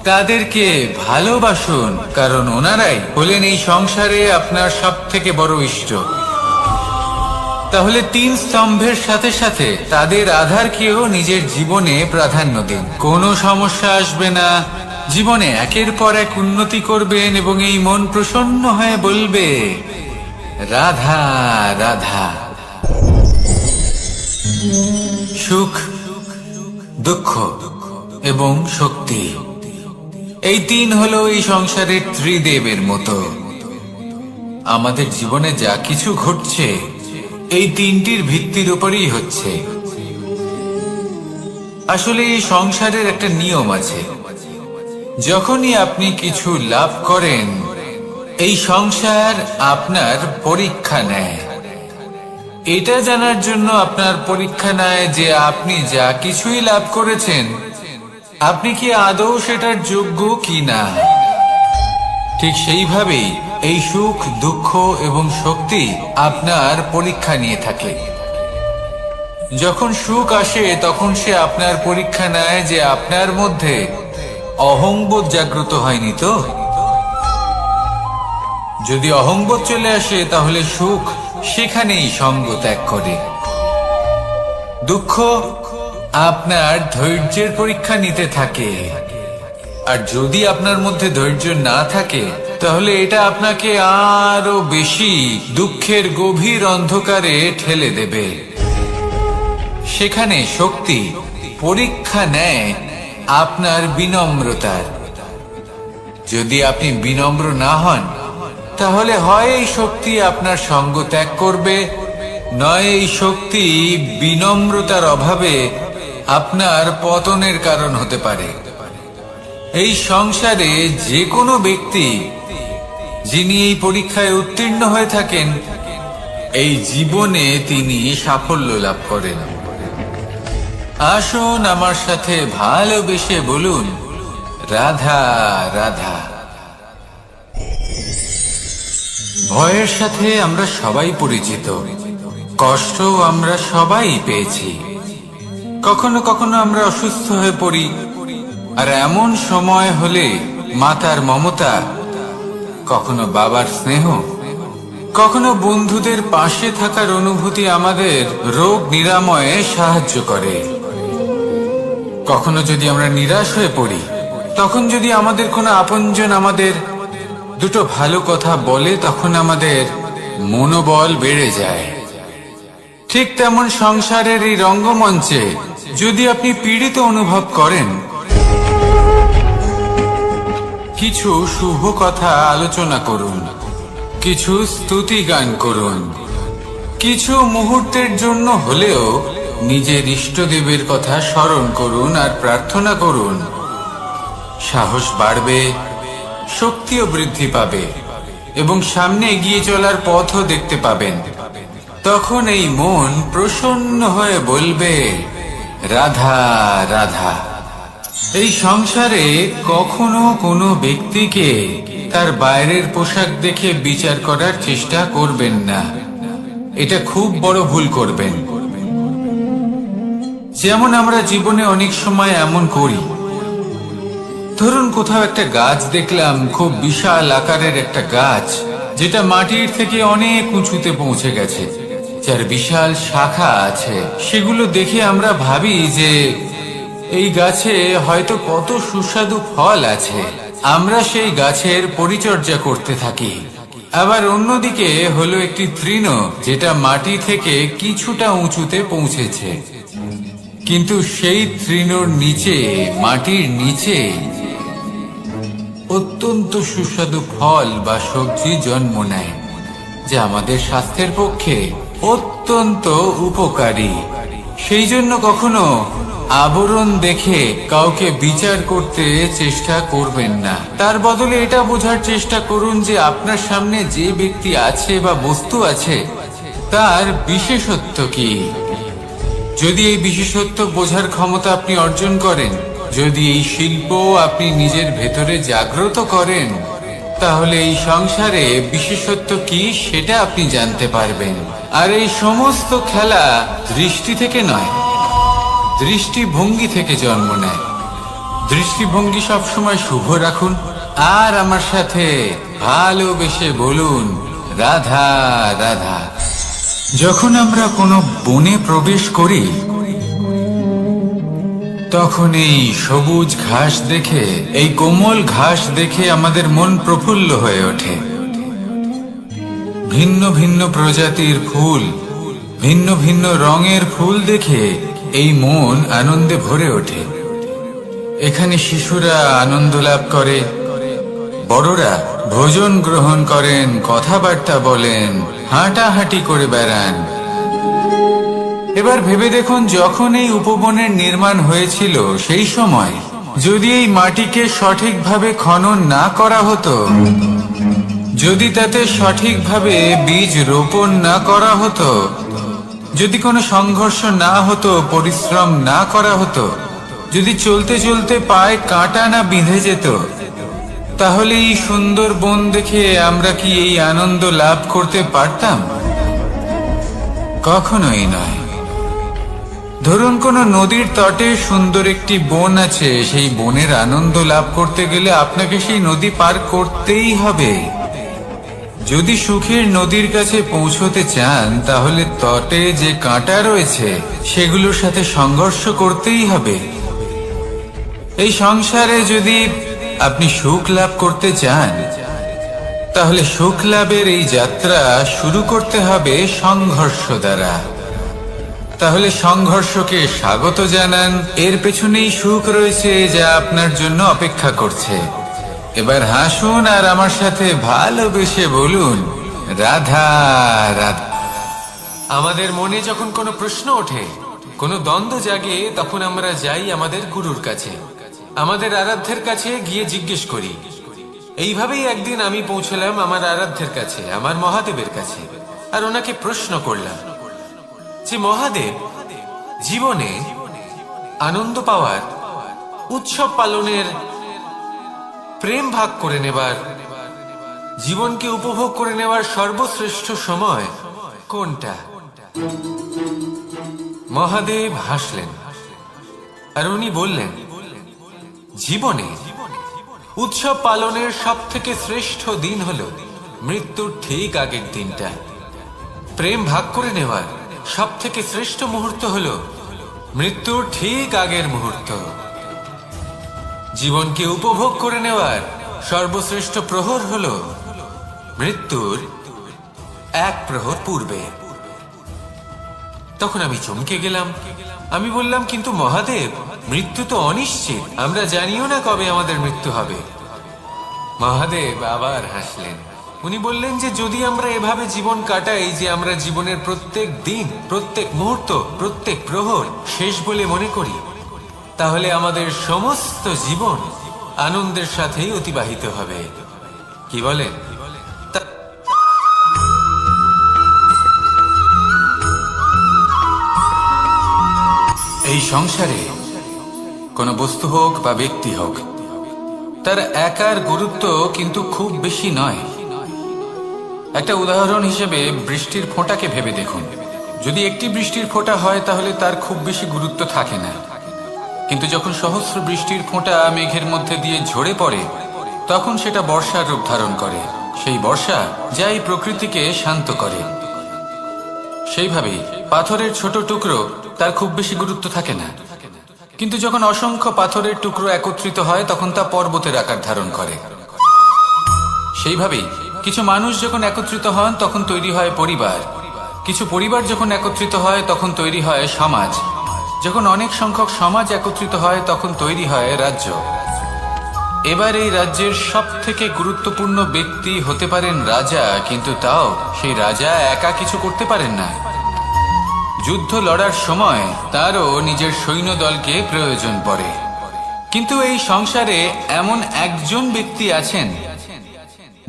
তাদেরকে ভালোবাসুন, কারণ ওনারাই হলেন এই সংসারে আপনার সবথেকে বড় ইষ্ট। তাহলে তিন স্তম্ভের সাথে সাথে তাদের আধারকেও নিজের জীবনে প্রাধান্য দিন। কোনো সমস্যা আসবে না, জীবনে একের পর এক উন্নতি করবেন এবং এই মন প্রসন্ন হয়ে বলবে, রাধা রাধা। সুখ, দুঃখ এবং শক্তি, এই তিন হলো এই সংসারের ত্রিদেবের মতো। আমাদের জীবনে যা কিছু ঘটছে এই তিনটির ভিত্তির উপরেই হচ্ছে। আসলে এই সংসারের একটা নিয়ম আছে। যখনই আপনি কিছু লাভ করেন, এই সংসার আপনার পরীক্ষা নেয়। এটা জানার জন্য আপনার পরীক্ষা নেয় যে আপনি যা কিছুই লাভ করেছেন, আপনি কি আদৌ সেটার যোগ্য কি না। ঠিক সেইভাবেই এই সুখ, দুঃখ এবং শক্তি আপনার পরীক্ষা নিয়ে থাকে। যখন সুখ আসে তখন সে আপনার পরীক্ষা নেয় যে আপনার মধ্যে অহংবোধ জাগ্রত হয়নি তো। যদি অহংবোধ চলে আসে তাহলে সুখ সেখানেই সঙ্গ ত্যাগ করে। দুঃখ আপনার ধৈর্যের পরীক্ষা নিতে থাকে, আর যদি আপনার মধ্যে ধৈর্য না থাকে তাহলে এটা আপনাকে আরো বেশি দুঃখের গভীর অন্ধকারে ঠেলে দেবে। সেখানে শক্তি পরীক্ষা নেয় আপনার বিনম্রতার। যদি আপনি বিনম্র না হন তাহলে হয় এই শক্তি আপনার সঙ্গ ত্যাগ করবে, নয় এই শক্তি বিনম্রতার অভাবে আপনার পতনের কারণ হতে পারে। এই সংসারে যে কোনো ব্যক্তি যিনি এই পরীক্ষায় উত্তীর্ণ হয়ে থাকেন, এই জীবনে তিনি সাফল্য লাভ করেন। আসুন আমার সাথে ভালোবেসে বলুন, রাধা রাধা। ভয়ের সাথে আমরা সবাই পরিচিত, কষ্টও আমরা সবাই পেয়েছি। কখনো কখনো আমরা অসুস্থ হয়ে পড়ি, আর এমন সময় হলে মাতার মমতা, কখনো বাবার স্নেহ, কখনো বন্ধুদের পাশে থাকার অনুভূতি আমাদের রোগ নিরাময়ে সাহায্য করে। কখনো যদি আমরা নিরাশ হয়ে পড়ি, তখন যদি আমাদের কোনো আপনজন আমাদের দুটো ভালো কথা বলে, তখন আমাদের মনোবল বেড়ে যায়। ঠিক তেমন সংসারের এই রঙ্গমঞ্চে যদি আপনি পীড়িত অনুভব করেন, কিছু শুভ কথা আলোচনা করুন, কিছু স্তুতি গান করুন, কিছু মুহূর্তের জন্য হলেও নিজের ইষ্টদেবের কথা স্মরণ করুন আর প্রার্থনা করুন। সাহস বাড়বে, শক্তিও বৃদ্ধি পাবে এবং সামনে এগিয়ে চলার পথও দেখতে পাবেন। তখন এই মন প্রসন্ন হয়ে বলবে, রাধা রাধা। এই সংসারে কখনো কোনো ব্যক্তিকে তার বাইরের পোশাক দেখে বিচার করার চেষ্টা করবেন না, এটা খুব বড় ভুল করবেন। যেমন আমরা জীবনে অনেক সময় এমন করি, ধরুন কোথাও একটা গাছ দেখলাম, খুব বিশাল আকারের একটা গাছ, যেটা মাটির থেকে অনেক উঁচুতে পৌঁছে গেছে, যার বিশাল শাখা আছে। সেগুলো দেখে আমরা ভাবি যে এই গাছে হয়তো কত সুস্বাদু ফল আছে। আমরা সেই গাছের পরিচর্যা করতে থাকি। আবার অন্যদিকে হলো একটি তৃণ, যেটা মাটি থেকে কিছুটা উঁচুতে পৌঁছেছে, কিন্তু সেই তৃণর নিচে, মাটির নিচে অত্যন্ত সুস্বাদু ফল বা সবজি জন্ম নেয়, যা আমাদের স্বাস্থ্যের পক্ষে অত্যন্ত উপকারী। সেই জন্য কখনো আবরণ দেখে কাউকে বিচার করতে চেষ্টা করবেন না। তার বদলে এটা বোঝার চেষ্টা করুন যে আপনার সামনে যে ব্যক্তি আছে বা বস্তু আছে, তার বিশেষত্ব কি। যদি এই বিশেষত্ব বোঝার ক্ষমতা আপনি অর্জন করেন, যদি এই শিল্প আপনি নিজের ভেতরে জাগ্রত করেন, তাহলে এই সংসারে বিশেষত্ব কি সেটা আপনি জানতে পারবেন। আর এই সমস্ত খেলা দৃষ্টি থেকে নয়, দৃষ্টিভঙ্গি থেকে জন্ম নেয়। দৃষ্টিভঙ্গি সবসময় শুভ রাখুন, আর আমার সাথে ভালোবেসে বলুন, রাধা রাধা। যখন আমরা কোনো বনে প্রবেশ করি, তখন এই সবুজ ঘাস দেখে, এই কোমল ঘাস দেখে আমাদের মন প্রফুল্ল হয়ে ওঠে। ভিন্ন ভিন্ন প্রজাতির ফুল, ভিন্ন ভিন্ন রঙের ফুল দেখে এই মন আনন্দে ভরে ওঠে। এখানে শিশুরা আনন্দ লাভ করে, বড়রা ভোজন গ্রহণ করেন, কথাবার্তা বলেন, হাঁটাহাঁটি করে বেড়ান। এবার ভেবে দেখুন, যখন এই উপবনের নির্মাণ হয়েছিল, সেই সময় যদি এই মাটিকে সঠিকভাবে খনন না করা হতো, যদি তাতে সঠিকভাবে বীজ রোপণ না করা হতো, যদি কোনো সংঘর্ষ না হতো, পরিশ্রম না করা হতো, যদি চলতে চলতে পায়ে কাঁটা না বিঁধে যেত, তাহলে এই সুন্দর বন দেখে আমরা কি এই আনন্দ লাভ করতে পারতাম? কখনোই নয়। ধরুন কোনো নদীর তটে সুন্দর একটি বন আছে, সেই বনের আনন্দ লাভ করতে গেলে আপনাকে সেই নদী পার করতেই হবে। যদি সুখের নদীর কাছে পৌঁছতে চান তাহলে তটে যে কাঁটা রয়েছে সেগুলোর সাথে সংঘর্ষ করতেই হবে। এই সংসারে যদি আপনি সুখ লাভ করতে চান তাহলে সুখ লাভের এই যাত্রা শুরু করতে হবে সংঘর্ষ দ্বারা। তাহলে সংঘর্ষকে স্বাগত জানান, এর পেছনেই সুখ রয়েছে যা আপনার জন্য অপেক্ষা করছে। এবার হাসুন আর আমার সাথে ভালোবেসে বলুন, রাধা রাধা। আমাদের মনে যখন কোনো প্রশ্ন ওঠে, কোনো দ্বন্দ্ব জাগে, তখন আমরা যাই আমাদের গুরুর কাছে, আমাদের আরাধ্যের কাছে গিয়ে জিজ্ঞেস করি। এইভাবেই একদিন আমি পৌঁছলাম আমার আরাধ্যের কাছে, আমার মহাদেবের কাছে, আর ওনাকে প্রশ্ন করলাম যে মহাদেব, জীবনে আনন্দ পাওয়ার, উৎসব পালনের, প্রেম ভাগ করে নেবার, জীবনকে উপভোগ করে নেওয়ার সর্বশ্রেষ্ঠ সময় কোনটা? মহাদেব হাসলেন আর উনি বললেন, জীবনে উৎসব পালনের সব থেকে শ্রেষ্ঠ দিন হলো মৃত্যুর ঠিক আগের দিনটা। প্রেম ভাগ করে নেওয়ার সব থেকে শ্রেষ্ঠ মুহূর্ত হলো মৃত্যুর ঠিক আগের মুহূর্ত। জীবনকে উপভোগ করে নেওয়ার সর্বশ্রেষ্ঠ প্রহর হলো মৃত্যুর এক প্রহর পূর্বে। তখন আমি চমকে গেলাম। আমি বললাম, কিন্তু মহাদেব, মৃত্যু তো অনিশ্চিত, আমরা জানিও না কবে আমাদের মৃত্যু হবে। মহাদেব আবার হাসলেন। উনি বললেন যে যদি আমরা এভাবে জীবন কাটাই যে আমরা জীবনের প্রত্যেক দিন, প্রত্যেক মুহূর্ত, প্রত্যেক প্রহর শেষ বলে মনে করি, তাহলে আমাদের সমস্ত জীবন আনন্দের সাথেই অতিবাহিত হবে। কি বলেন? এই সংসারে কোনো বস্তু হোক বা ব্যক্তি হোক, তার একার গুরুত্ব কিন্তু খুব বেশি নয়। একটা উদাহরণ হিসেবে বৃষ্টির ফোঁটাকে ভেবে দেখুন। যদি একটি বৃষ্টির ফোঁটা হয় তাহলে তার খুব বেশি গুরুত্ব থাকে না, কিন্তু যখন সহস্র বৃষ্টির ফোঁটা মেঘের মধ্যে দিয়ে ঝরে পড়ে তখন সেটা বর্ষার রূপ ধারণ করে। সেই বর্ষা যা এই প্রকৃতিকে শান্ত করে। সেইভাবেই পাথরের ছোট টুকরো, তার খুব বেশি গুরুত্ব থাকে না, কিন্তু যখন অসংখ্য পাথরের টুকরো একত্রিত হয় তখন তা পর্বতের আকার ধারণ করে। সেইভাবেই কিছু মানুষ যখন একত্রিত হন তখন তৈরি হয় পরিবার, কিছু পরিবার যখন একত্রিত হয় তখন তৈরি হয় সমাজ, যখন অনেক সংখ্যক সমাজ একত্রিত হয় তখন তৈরি হয় রাজ্য। এবার এই রাজ্যের সব থেকে গুরুত্বপূর্ণ ব্যক্তি হতে পারেন রাজা, কিন্তু তাও সেই রাজা একা কিছু করতে পারেন না। যুদ্ধ লড়ার সময় তারও নিজের সৈন্যদলকে প্রয়োজন পড়ে। কিন্তু এই সংসারে এমন একজন ব্যক্তি আছেন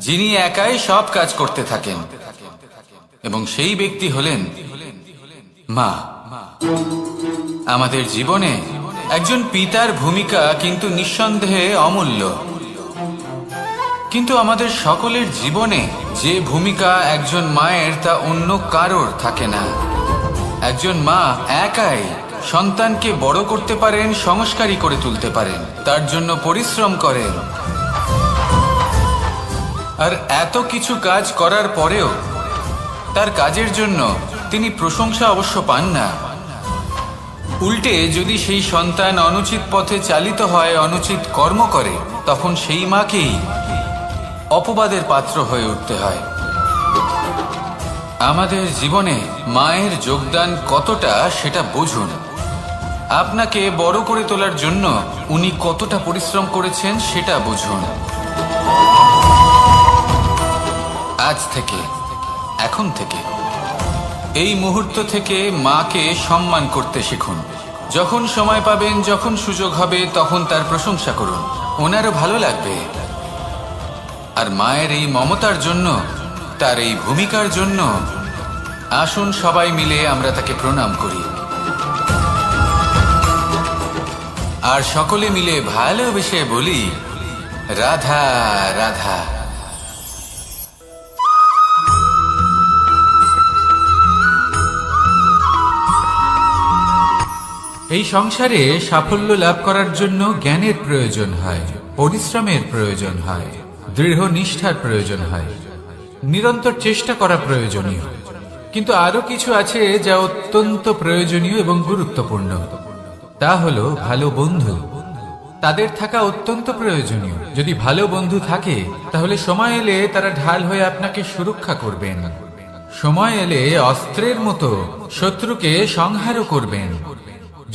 যিনি একাই সব কাজ করতে থাকেন, এবং সেই ব্যক্তি হলেন মা। আমাদের জীবনে একজন পিতার ভূমিকা কিন্তু নিঃসন্দেহে অমূল্য, কিন্তু আমাদের সকলের জীবনে যে ভূমিকা একজন মায়ের তা অন্য কারোর থাকে না। একজন মা একাই সন্তানকে বড় করতে পারেন, সংস্কারী করে তুলতে পারেন, তার জন্য পরিশ্রম করেন। আর এত কিছু কাজ করার পরেও তার কাজের জন্য তিনি প্রশংসা অবশ্য পান না। উল্টে যদি সেই সন্তান অনুচিত পথে চালিত হয়, অনুচিত কর্ম করে, তখন সেই মাকেই অপবাদের পাত্র হয়ে উঠতে হয়। আমাদের জীবনে মায়ের যোগদান কতটা সেটা বুঝুন। আপনাকে বড় করে তোলার জন্য উনি কতটা পরিশ্রম করেছেন সেটা বুঝুন। আজ থেকে, এখন থেকে, এই মুহূর্ত থেকে মাকে সম্মান করতে শিখুন। যখন সময় পাবেন, যখন সুযোগ হবে, তখন তার প্রশংসা করুন, ওনারও ভালো লাগবে। আর মায়ের এই মমতার জন্য, তার এই ভূমিকার জন্য আসুন সবাই মিলে আমরা তাকে প্রণাম করি, আর সকলে মিলে ভালোবেসে বলি, রাধা রাধা। এই সংসারে সাফল্য লাভ করার জন্য জ্ঞানের প্রয়োজন হয়, পরিশ্রমের প্রয়োজন হয়, দৃঢ় নিষ্ঠার প্রয়োজন হয়, নিরন্তর চেষ্টা করা প্রয়োজনীয়। কিন্তু আরো কিছু আছে যা অত্যন্ত প্রয়োজনীয় এবং গুরুত্বপূর্ণ। তা হলো ভালো বন্ধু। তাদের থাকা অত্যন্ত প্রয়োজনীয়। যদি ভালো বন্ধু থাকে তাহলে সময় এলে তারা ঢাল হয়ে আপনাকে সুরক্ষা করবেন। সময় এলে অস্ত্রের মতো শত্রুকে সংহারও করবেন।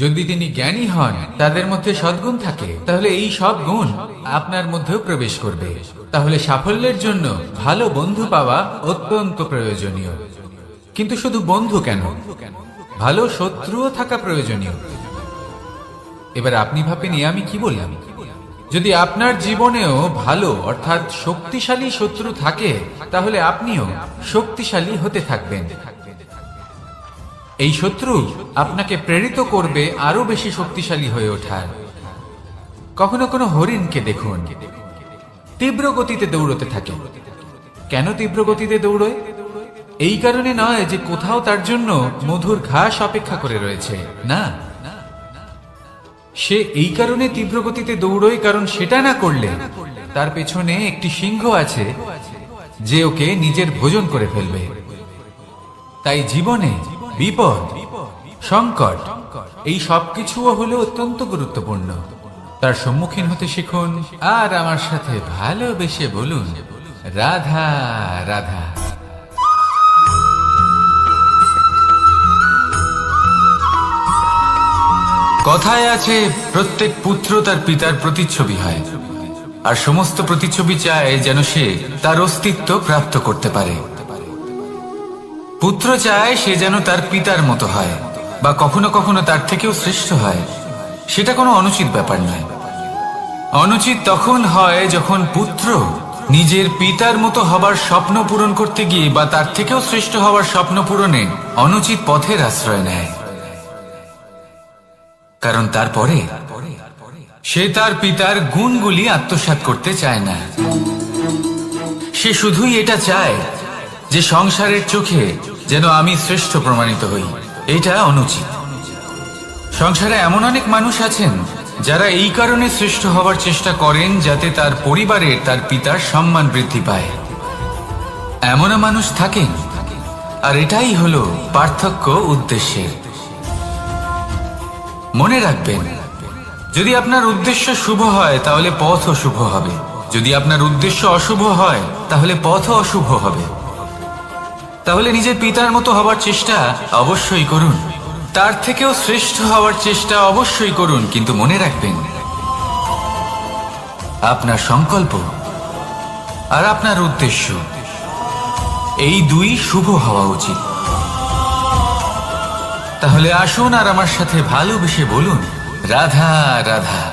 যদি তিনি জ্ঞানী হন, তাদের মধ্যে সদ্গুণ থাকে, তাহলে এই সব গুণ আপনার মধ্যেও প্রবেশ করবে। তাহলে সাফল্যের জন্য ভালো বন্ধু পাওয়া অত্যন্ত প্রয়োজনীয়। কিন্তু শুধু বন্ধু কেন, ভালো শত্রুও থাকা প্রয়োজনীয়। এবার আপনি ভাবেন আমি কি বললাম? যদি আপনার জীবনেও ভালো অর্থাৎ শক্তিশালী শত্রু থাকে, তাহলে আপনিও শক্তিশালী হতে থাকবেন। এই শত্রু আপনাকে প্রেরিত করবে আরো বেশি শক্তিশালী হয়ে ওঠার। কখনো কোনো হরিণকে দেখুন, তীব্র গতিতে দৌড়তে থাকে। কেন তীব্র গতিতে দৌড়য়? এই কারণে নয় যে কোথাও তার জন্য মধুর ঘাস অপেক্ষা করে রয়েছে, না। সে এই কারণে তীব্র গতিতে দৌড়য় কারণ সেটা না করলে তার পেছনে একটি সিংহ আছে যে ওকে নিজের ভোজন করে ফেলবে। তাই জীবনে বিপদ, সংকট, এই সবকিছুও হলো অত্যন্ত গুরুত্বপূর্ণ। তার সম্মুখীন হতে শিখুন আর আমার সাথে ভালোবেসে বলুন, রাধা রাধা। কথায় আছে, প্রত্যেক পুত্র তার পিতার প্রতিচ্ছবি হয়, আর সমস্ত প্রতিচ্ছবি চায় যেন সে তার অস্তিত্ব প্রাপ্ত করতে পারে। পুত্র চায় সে যেন তার পিতার মতো হয়, বা কখনো কখনো তার থেকেও শ্রেষ্ঠ হয়। সেটা কোনো অনুচিত ব্যাপার নয়। অনুচিত তখন হয় যখন পুত্র নিজের পিতার মতো হবার স্বপ্ন পূরণ করতে গিয়ে বা তার থেকেও শ্রেষ্ঠ হবার স্বপ্ন পূরণে অনুচিত পথের আশ্রয় নেয়। কারণ তারপরে সে তার পিতার গুণগুলি আত্মসাৎ করতে চায় না। সে শুধুই এটা চায় যে সংসারের চোখে যেন আমি শ্রেষ্ঠ প্রমাণিত হই। এটা অনুচিত। সংসারে এমন অনেক মানুষ আছেন যারা এই কারণে শ্রেষ্ঠ হবার চেষ্টা করেন যাতে তার পরিবারের তার পিতার সম্মান বৃদ্ধি পায়। এমনও মানুষ থাকেন, আর এটাই হলো পার্থক্য উদ্দেশ্যের। মনে রাখবেন, যদি আপনার উদ্দেশ্য শুভ হয় তাহলে পথও শুভ হবে। যদি আপনার উদ্দেশ্য অশুভ হয় তাহলে পথও অশুভ হবে। তাহলে নিজের পিতার মতো হবার চেষ্টা অবশ্যই করুন, তার থেকেও শ্রেষ্ঠ হওয়ার চেষ্টা অবশ্যই করুন। কিন্তু মনে রাখবেন, আপনার সংকল্প আর আপনার উদ্দেশ্য এই দুই শুভ হওয়া উচিত। তাহলে আসুন আর আমার সাথে ভালোবেসে বলুন, রাধা রাধা।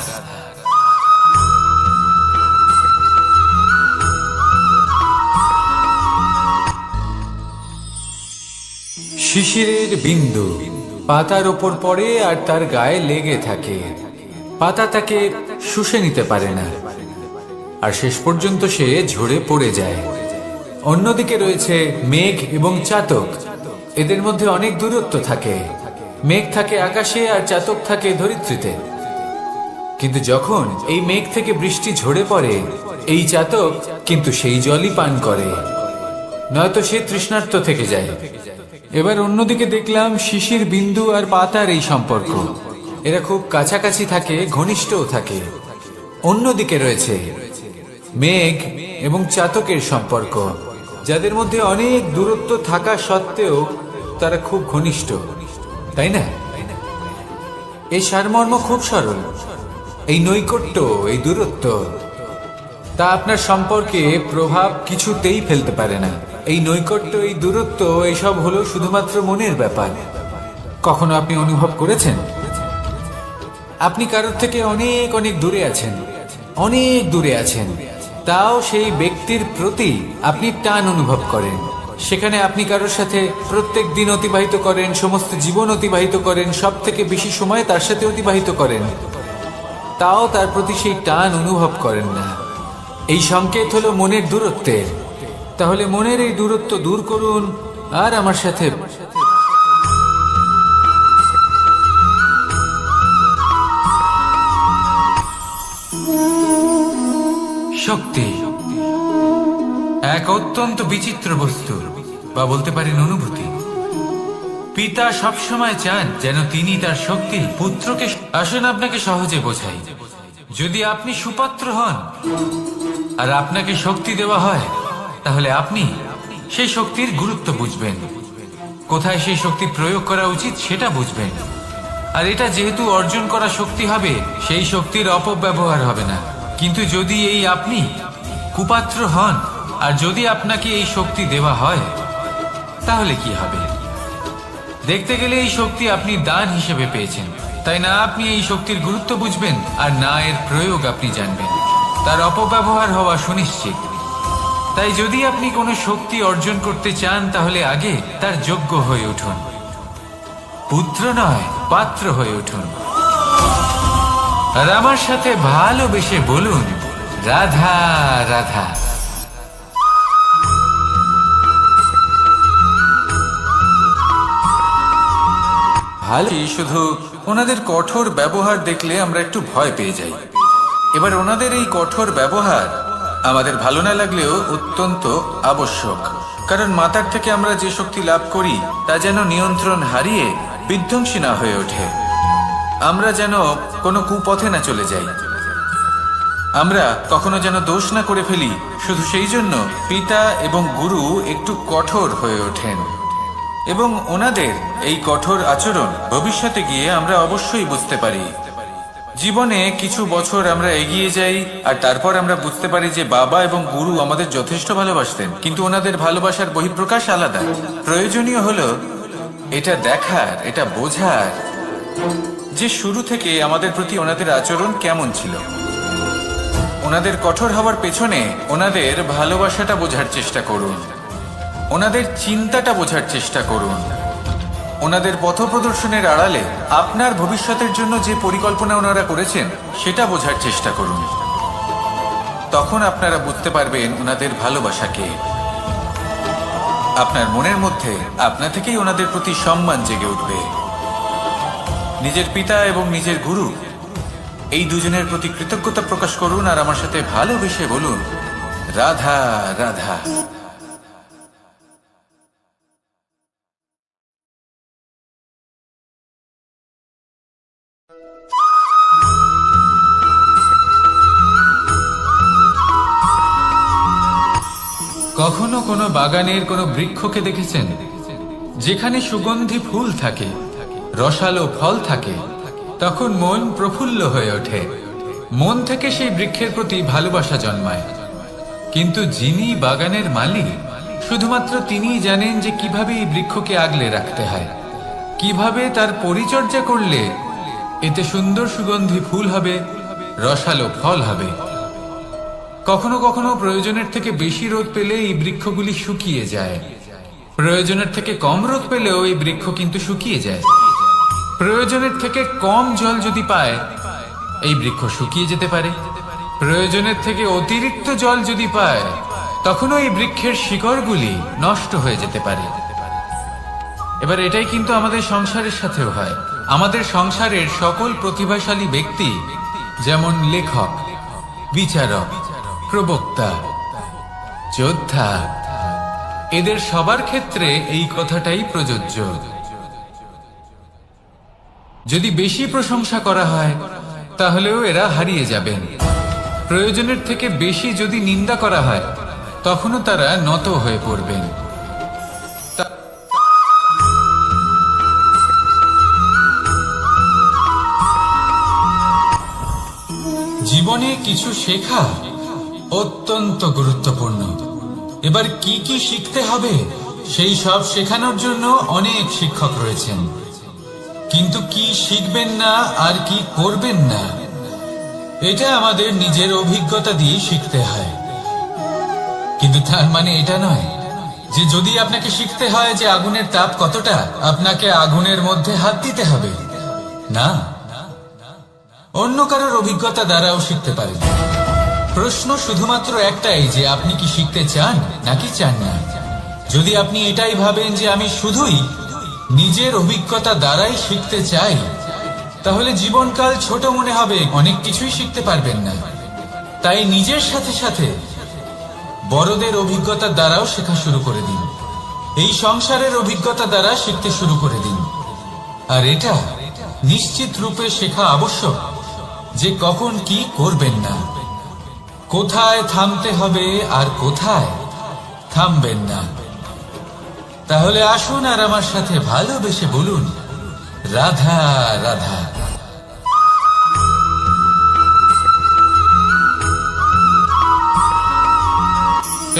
শিশিরের বিন্দু পাতার ওপর পড়ে আর তার গায়ে লেগে থাকে। পাতা তাকে শুষে নিতে পারে না, আর শেষ পর্যন্ত সে ঝরে পড়ে যায়। অন্যদিকে রয়েছে মেঘ এবং চাতক। এদের মধ্যে অনেক দূরত্ব থাকে। মেঘ থাকে আকাশে আর চাতক থাকে ধরিত্রীতে। কিন্তু যখন এই মেঘ থেকে বৃষ্টি ঝরে পড়ে, এই চাতক কিন্তু সেই জলই পান করে, নয়তো সে তৃষ্ণার্ত থেকে যায়। এবার অন্যদিকে দেখলাম শিশির বিন্দু আর পাতার এই সম্পর্ক। এরা খুব কাছাকাছি থাকে, ঘনিষ্ঠও থাকে। অন্যদিকে রয়েছে মেঘ এবং চাতকের সম্পর্ক, যাদের মধ্যে অনেক দূরত্ব থাকা সত্ত্বেও তারা খুব ঘনিষ্ঠ, তাই না? এই সারমর্ম খুব সরল। এই নৈকট্য, এই দূরত্ব, তা আপনার সম্পর্কে প্রভাব কিছুতেই ফেলতে পারে না। এই নৈকট্য, এই দূরত্ব, এসব হলো শুধুমাত্র মনের ব্যাপার। কখনো আপনি অনুভব করেছেন আপনি কারোর থেকে অনেক অনেক দূরে আছেন, অনেক দূরে আছেন, তাও সেই ব্যক্তির প্রতি আপনি টান অনুভব করেন। সেখানে আপনি কারোর সাথে প্রত্যেক দিন অতিবাহিত করেন, সমস্ত জীবন অতিবাহিত করেন, সব থেকে বেশি সময় তার সাথে অতিবাহিত করেন, তাও তার প্রতি সেই টান অনুভব করেন না। এই সংকেত হলো মনের দূরত্বের। তাহলে মনের এই দূরত্ব দূর করুন আর আমার সাথে শক্তি এক অত্যন্ত বিচিত্র বস্তু, বা বলতে পারেন অনুভূতি। পিতা সবসময় চান যেন তিনি তার শক্তি পুত্রকে। আসুন আপনাকে সহজে বোঝাই। যদি আপনি সুপাত্র হন আর আপনাকে শক্তি দেওয়া হয়, তাহলে আপনি সেই শক্তির গুরুত্ব বুঝবেন, কোথায় সেই শক্তি প্রয়োগ করা উচিত সেটা বুঝবেন। আর এটা যেহেতু অর্জন করা শক্তি হবে, সেই শক্তির অপব্যবহার হবে না। কিন্তু যদি এই আপনি কুপাত্র হন আর যদি আপনাকে এই শক্তি দেওয়া হয়, তাহলে কি হবে? দেখতে গেলে এই শক্তি আপনি দান হিসেবে পেয়েছেন, তাই না আপনি এই শক্তির গুরুত্ব বুঝবেন আর না এর প্রয়োগ আপনি জানবেন। তার অপব্যবহার হওয়া সুনিশ্চিত। তাই যদি আপনি কোনো শক্তি অর্জন করতে চান, তাহলে আগে তার যোগ্য হয়ে উঠুন। পুত্র নয়, পাত্র হয়ে উঠুন। আর আমার সাথে ভালোবেসে বলুন, রাধা রাধা। ভালো, শুধু ওনাদের কঠোর ব্যবহার দেখলে আমরা একটু ভয় পেয়ে যাই। এবার ওনাদের এই কঠোর ব্যবহার আমাদের ভালো না লাগলেও অত্যন্ত আবশ্যক, কারণ মাতার থেকে আমরা যে শক্তি লাভ করি তা যেন নিয়ন্ত্রণ হারিয়ে বিধ্বংসী না হয়ে ওঠে। আমরা যেন কোনো কুপথে না চলে যাই, আমরা কখনো যেন দোষ না করে ফেলি। শুধু সেই জন্য পিতা এবং গুরু একটু কঠোর হয়ে ওঠেন, এবং ওনাদের এই কঠোর আচরণ ভবিষ্যতে গিয়ে আমরা অবশ্যই বুঝতে পারি। জীবনে কিছু বছর আমরা এগিয়ে যাই আর তারপর আমরা বুঝতে পারি যে বাবা এবং গুরু আমাদের যথেষ্ট ভালোবাসতেন, কিন্তু ওনাদের ভালোবাসার বহিঃপ্রকাশ আলাদা। প্রয়োজনীয় হলো এটা দেখার, এটা বোঝার যে শুরু থেকে আমাদের প্রতি ওনাদের আচরণ কেমন ছিল। ওনাদের কঠোর হওয়ার পেছনে ওনাদের ভালোবাসাটা বোঝার চেষ্টা করুন, ওনাদের চিন্তাটা বোঝার চেষ্টা করুন, ওনাদের পথপ্রদর্শনের আড়ালে আপনার ভবিষ্যতের জন্য যে পরিকল্পনা ওনারা করেছেন সেটা বোঝার চেষ্টা করুন। তখন আপনারা বুঝতে পারবেন ওনাদের ভালোবাসাকে। আপনার মনের মধ্যে আপনা থেকেই ওনাদের প্রতি সম্মান জেগে উঠবে। নিজের পিতা এবং নিজের গুরু এই দুজনের প্রতি কৃতজ্ঞতা প্রকাশ করুন আর আমার সাথে ভালোবেসে বলুন, রাধা রাধা। কখনো কোনো বাগানের কোনো বৃক্ষকে দেখেছেন যেখানে সুগন্ধি ফুল থাকে, রসালো ফল থাকে? তখন মন প্রফুল্ল হয়ে ওঠে, মন থেকে সেই বৃক্ষের প্রতি ভালোবাসা জন্মায়। কিন্তু যিনি বাগানের মালিক, শুধুমাত্র তিনিই জানেন যে কিভাবে এই বৃক্ষকে আগলে রাখতে হয়, কিভাবে তার পরিচর্যা করলে এতে সুন্দর সুগন্ধি ফুল হবে, রসালো ফল হবে। কখনো কখনো প্রয়োজনের থেকে বেশি রোদ পেলে এই বৃক্ষগুলি শুকিয়ে যায়, প্রয়োজনের থেকে কম রোদ পেলেও এই বৃক্ষ কিন্তু শুকিয়ে যায়। প্রয়োজনের থেকে কম জল যদি পায়, এই বৃক্ষ শুকিয়ে যেতে পারে। প্রয়োজনের থেকে অতিরিক্ত জল যদি পায়, তখনও এই বৃক্ষের শিকড়গুলি নষ্ট হয়ে যেতে পারে। এবার এটাই কিন্তু আমাদের সংসারের সাথেও হয়। আমাদের সংসারের সকল প্রতিভাশালী ব্যক্তি, যেমন লেখক, বিচারক, প্রবক্তা, যোদ্ধা, এদের সবার ক্ষেত্রে এই কথাটাই প্রযোজ্য। যদি বেশি প্রশংসা করা হয়, তাহলেও এরা হারিয়ে যাবেন। প্রয়োজনের থেকে বেশি যদি নিন্দা করা হয়, তখনও তারা নত হয়ে পড়বেন। জীবনে কিছু শেখা অত্যন্ত গুরুত্বপূর্ণ। এবার কি কি শিখতে হবে সেই সব শেখানোর জন্য অনেক শিক্ষক রয়েছেন, কিন্তু কি শিখবেন না আর কি করবেন না, এটা আমাদের নিজের অভিজ্ঞতা দিয়ে শিখতে হয়। কিন্তু তার মানে এটা নয় যে যদি আপনাকে শিখতে হয় যে আগুনের তাপ কতটা, আপনাকে আগুনের মধ্যে হাত দিতে হবে। না, অন্য কারোর অভিজ্ঞতা দ্বারাও শিখতে পারেন। প্রশ্ন শুধুমাত্র একটাই যে আপনি কি শিখতে চান নাকি চান না। যদি আপনি এটাই ভাবেন যে আমি শুধুই নিজের অভিজ্ঞতা দ্বারাই শিখতে চাই, তাহলে জীবনকাল ছোট মনে হবে, অনেক কিছুই শিখতে পারবেন না। তাই নিজের সাথে সাথে বড়দের অভিজ্ঞতার দ্বারাও শেখা শুরু করে দিন। এই সংসারের অভিজ্ঞতা দ্বারা শিখতে শুরু করে দিন। আর এটা নিশ্চিত রূপে শেখা আবশ্যক যে কখন কি করবেন না, কোথায় থামতে হবে আর কোথায় থামবেন না। তাহলে আসুন আর আমার সাথে ভালোবেসে বলুন, রাধা রাধা।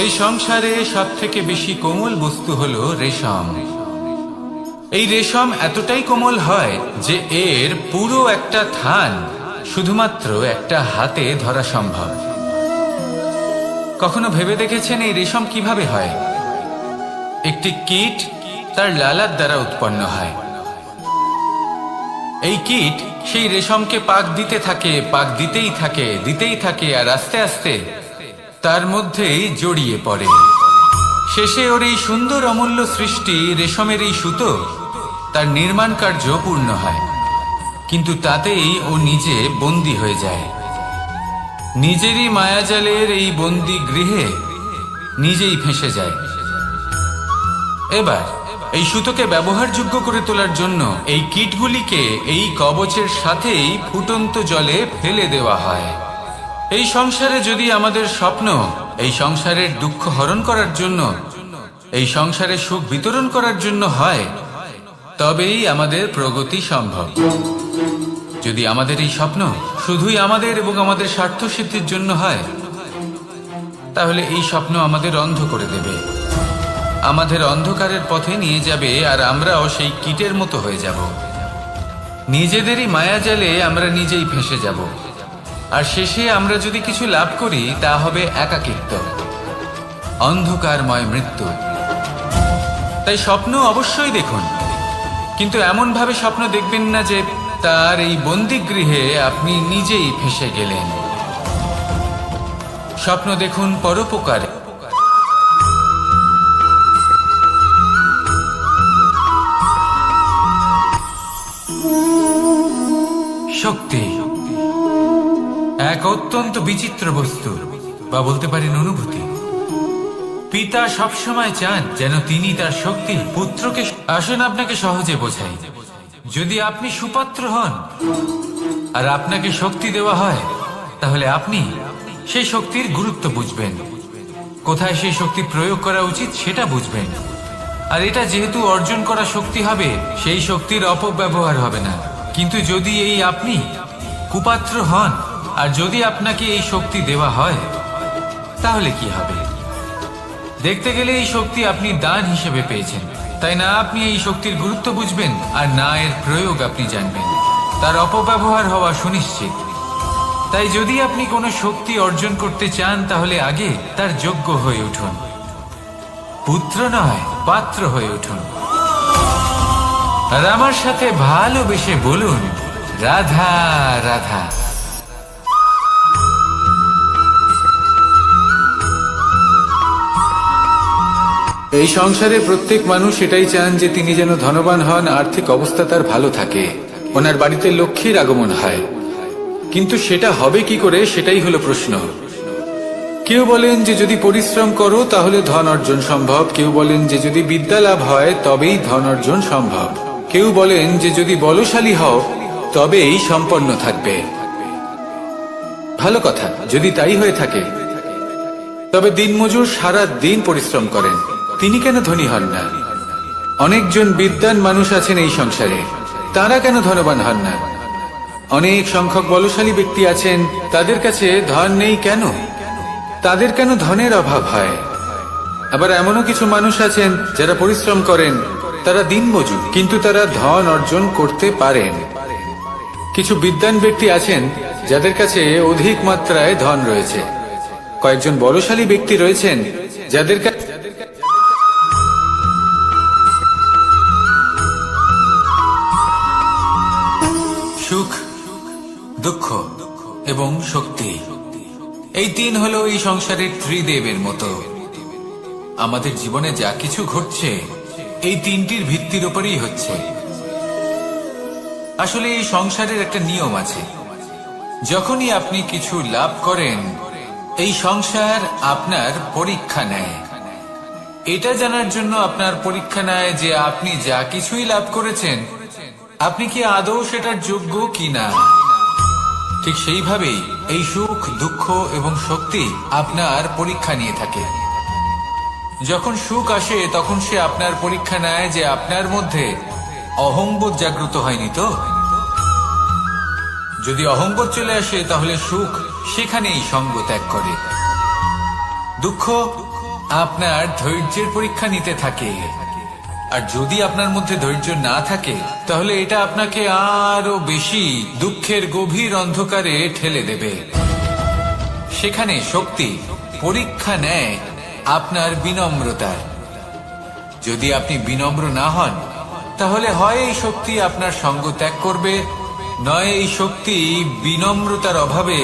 এই সংসারে সব থেকে বেশি কোমল বস্তু হলো রেশম। এই রেশম এতটাই কোমল হয় যে এর পুরো একটা থান শুধুমাত্র একটা হাতে ধরা সম্ভব। কখনো ভেবে দেখেছেন এই রেশম কিভাবে হয়? একটি কীট তার লালার দ্বারা উৎপন্ন হয়। এই কীট সেই রেশমকে পাক দিতে থাকে, পাক দিতেই থাকে আর আস্তে আস্তে তার মধ্যেই জড়িয়ে পড়ে। শেষে ওর এই সুন্দর অমূল্য সৃষ্টি রেশমের এই সুতো তার নির্মাণ কার্য পূর্ণ হয়, কিন্তু তাতেই ও নিজে বন্দী হয়ে যায়। নিজেরই মায়াজালের এই বন্দী গৃহে নিজেই ফেঁসে যায়। এবার এই সুতোকে ব্যবহারযোগ্য করে তোলার জন্য এই কীটগুলিকে এই কবচের সাথেই ফুটন্ত জলে ফেলে দেওয়া হয়। এই সংসারে যদি আমাদের স্বপ্ন এই সংসারের দুঃখ হরণ করার জন্য, এই সংসারে সুখ বিতরণ করার জন্য হয়, তবেই আমাদের প্রগতি সম্ভব। যদি আমাদের এই স্বপ্ন শুধুই আমাদের এবং আমাদের স্বার্থ সিদ্ধির জন্য হয়, তাহলে এই স্বপ্ন আমাদের অন্ধ করে দেবে, আমাদের অন্ধকারের পথে নিয়ে যাবে, আর আমরাও সেই কীটের মতো হয়ে যাব। নিজেদেরই মায়াজালে আমরা নিজেই ফেঁসে যাব, আর শেষে আমরা যদি কিছু লাভ করি তা হবে একাকিত্ব, অন্ধকারময় মৃত্যু। তাই স্বপ্ন অবশ্যই দেখুন, কিন্তু এমন ভাবে স্বপ্ন দেখবেন না যে তার এই বন্দিগৃহে আপনি নিজেই ফেঁসে গেলেন। স্বপ্ন দেখুন পরোপকারে। শক্তি এক অত্যন্ত বিচিত্র বস্তু, বা বলতে পারেন অনুভূতি। পিতা সবসময় চান যেন তিনি তার শক্তি পুত্রকে। আসুন আপনাকে সহজে বোঝাই। যদি আপনি সুপাত্র হন আর আপনাকে শক্তি দেওয়া হয়, তাহলে আপনি সেই শক্তির গুরুত্ব বুঝবেন, কোথায় সেই শক্তি প্রয়োগ করা উচিত সেটা বুঝবেন। আর এটা যেহেতু অর্জন করা শক্তি হবে, সেই শক্তির অপব্যবহার হবে না। কিন্তু যদি এই আপনি কুপাত্র হন আর যদি আপনাকে এই শক্তি দেওয়া হয়, তাহলে কি হবে? দেখতে গেলে এই শক্তি আপনি দান হিসেবে পেয়েছেন, তাই না আপনি এই শক্তির গুরুত্ব বুঝবেন আর না এর প্রয়োগ আপনি জানবেন। তার অপব্যবহার হওয়া সুনিশ্চিত। তাই যদি আপনি কোনো শক্তি অর্জন করতে চান, তাহলে আগে তার যোগ্য হয়ে উঠুন, পুত্র নয় পাত্র হয়ে উঠুন। আর আমার সাথে ভালোবেসে বলুন, রাধা রাধা। এই সংসারে প্রত্যেক মানুষ এটাই চান যে তিনি যেন ধনবান হন, আর্থিক অবস্থা তার ভালো থাকে, ওনার বাড়িতে লক্ষ্মীর আগমন হয়। কিন্তু সেটা হবে কি করে, সেটাই হলো প্রশ্ন। কেউ বলেন যে যদি পরিশ্রম করো তাহলে ধন অর্জন সম্ভব, কেউ বলেন যে যদি বিদ্যা লাভ হয় তবেই ধন অর্জন সম্ভব, কেউ বলেন যে যদি বলশালী হও তবেই সম্পন্ন থাকবে। ভালো কথা, যদি তাই হয়ে থাকে, তবে দিনমজুর সারা দিন পরিশ্রম করেন, তিনি কেন ধনী হন না? অনেকজন বিদ্বান মানুষ আছেন এই সংসারে, তারা কেন ধনবান হন না? অনেক সংখ্যক বলশালী ব্যক্তি আছেন, তাদের কাছে ধন নেই কেন? তাদের কেন ধনের অভাব হয়? আবার এমনও কিছু মানুষ আছেন যারা পরিশ্রম করেন, তারা দিনমজুর, কিন্তু তারা ধন অর্জন করতে পারেন। কিছু বিদ্বান ব্যক্তি আছেন যাদের কাছে অধিক মাত্রায় ধন রয়েছে, কয়েকজন বলশালী ব্যক্তি রয়েছেন যাদের কাছে সুখ, দুঃখ এবং শক্তি, এই তিন হলো এই সংসারের ত্রিদেবের মতো। আমাদের জীবনে যা কিছু ঘটছে এই তিনটির ভিত্তির উপরেই হচ্ছে। আসলে এই সংসারের একটা নিয়ম আছে, যখনই আপনি কিছু লাভ করেন এই সংসার আপনার পরীক্ষা নেয়। এটা জানার জন্য আপনার পরীক্ষা নেয় যে আপনি যা কিছুই লাভ করেছেন আপনি কি আদৌ সেটার যোগ্য কিনা। ঠিক সেইভাবেই এই সুখ, দুঃখ এবং শক্তি আপনার পরীক্ষা নিয়ে থাকে। যখন সুখ আসে তখন সে আপনার পরীক্ষা নেয় যে আপনার মধ্যে অহংবোধ জাগ্রত হয়নি তো। যদি অহংবোধ চলে আসে তাহলে সুখ সেখানেই সঙ্গ ত্যাগ করে। দুঃখ আপনার ধৈর্যের পরীক্ষা নিতে থাকে, আর যদি আপনার মধ্যে ধৈর্য না থাকে তাহলে এটা আপনাকে আরো বেশি দুঃখের গভীর অন্ধকারে ঠেলে দেবে। সেখানে শক্তি পরীক্ষা নেয় আপনার বিনম্রতার। যদি আপনি বিনম্র না হন তাহলে হয় এই শক্তি আপনার সঙ্গ ত্যাগ করবে, নয় এই শক্তি বিনম্রতার অভাবে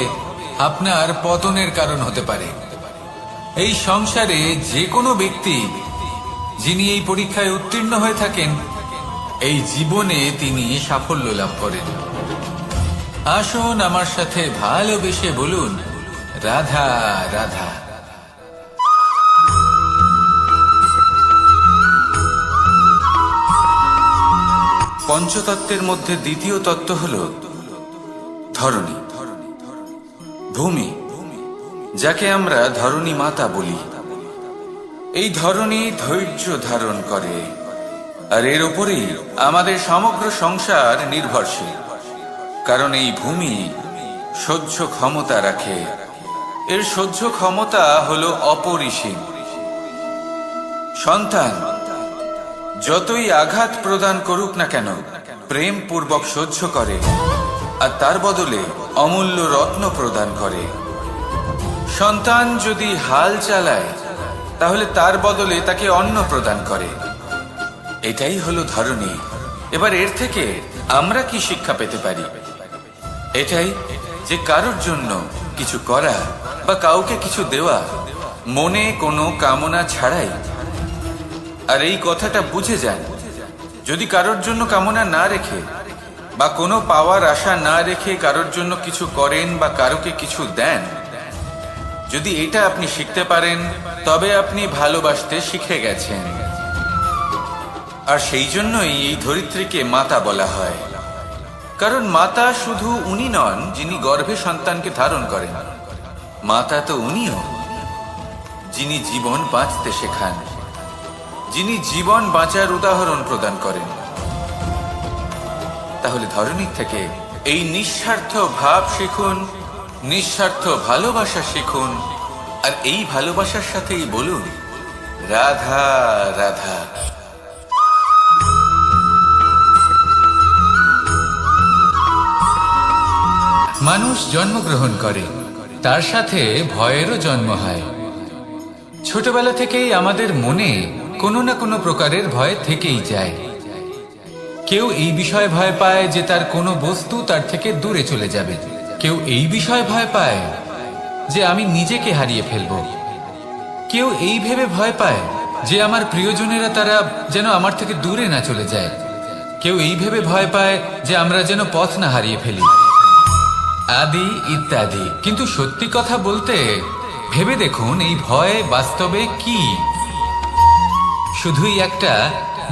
আপনার পতনের কারণ হতে পারে। এই সংসারে যে কোনো ব্যক্তি যিনি এই পরীক্ষায় উত্তীর্ণ হয়ে থাকেন এই জীবনে তিনি সাফল্য লাভ করেন। আসুন আমার সাথে ভালোবেসে বলুন, রাধা রাধা। পঞ্চতত্ত্বের মধ্যে দ্বিতীয় তত্ত্ব হল ধরণী, ভূমি, যাকে আমরা ধরণী মাতা বলি। এই ধরণী ধৈর্য ধারণ করে, আর এর উপরেই আমাদের সমগ্র সংসার নির্ভরশীল। কারণ এই ভূমি সহ্য ক্ষমতা রাখে, এর সহ্য ক্ষমতা হল অপরিসীম। সন্তান যতই আঘাত প্রদান করুক না কেন প্রেম পূর্বক সহ্য করে, আর তার বদলে অমূল্য রত্ন প্রদান করে। সন্তান যদি হাল চালায় তাহলে তার বদলে তাকে অন্ন প্রদান করে। এটাই হলো ধরণী। এবার এর থেকে আমরা কি শিক্ষা পেতে পারি? এটাই যে কারোর জন্য কিছু করা বা কাউকে কিছু দেওয়া মনে কোনো কামনা ছাড়াই। আর এই কথাটা বুঝে যান, যদি কারোর জন্য কামনা না রেখে বা কোনো পাওয়ার আশা না রেখে কারোর জন্য কিছু করেন বা কারোকে কিছু দেন, যদি এটা আপনি শিখতে পারেন তবে আপনি ভালোবাসতে শিখে গেছেন। আর সেই জন্যই এই ধরিত্রীকে মাতা বলা হয়। কারণ মাতা শুধু উনি নন যিনি গর্ভে সন্তানকে ধারণ করেন, মাতা তো উনিও যিনি জীবন বাঁচতে শেখান, যিনি জীবন বাঁচার উদাহরণ প্রদান করেন। তাহলে ধরণীর থেকে এই নিঃস্বার্থ ভাব শিখুন, নিঃস্বার্থ ভালোবাসা শিখুন, আর এই ভালোবাসার সাথেই বলুন, রাধা রাধা। মানুষ জন্মগ্রহণ করে, তার সাথে ভয়েরও জন্ম হয়। ছোটবেলা থেকেই আমাদের মনে কোনো না কোনো প্রকারের ভয় থেকেই যায়। কেউ এই বিষয়ে ভয় পায় যে তার কোনো বস্তু তার থেকে দূরে চলে যাবে, কেউ এই বিষয়ে ভয় পায় যে আমি নিজেকে হারিয়ে ফেলব, কেউ এই ভেবে ভয় পায় যে আমার প্রিয়জনেরা তারা যেন আমার থেকে দূরে না চলে যায়, কেউ এই ভেবে ভয় পায় যে আমরা যেন পথ না হারিয়ে ফেলি, আদি ইত্যাদি। কিন্তু সত্যি কথা বলতে ভেবে দেখুন এই ভয় বাস্তবে কি? শুধুই একটা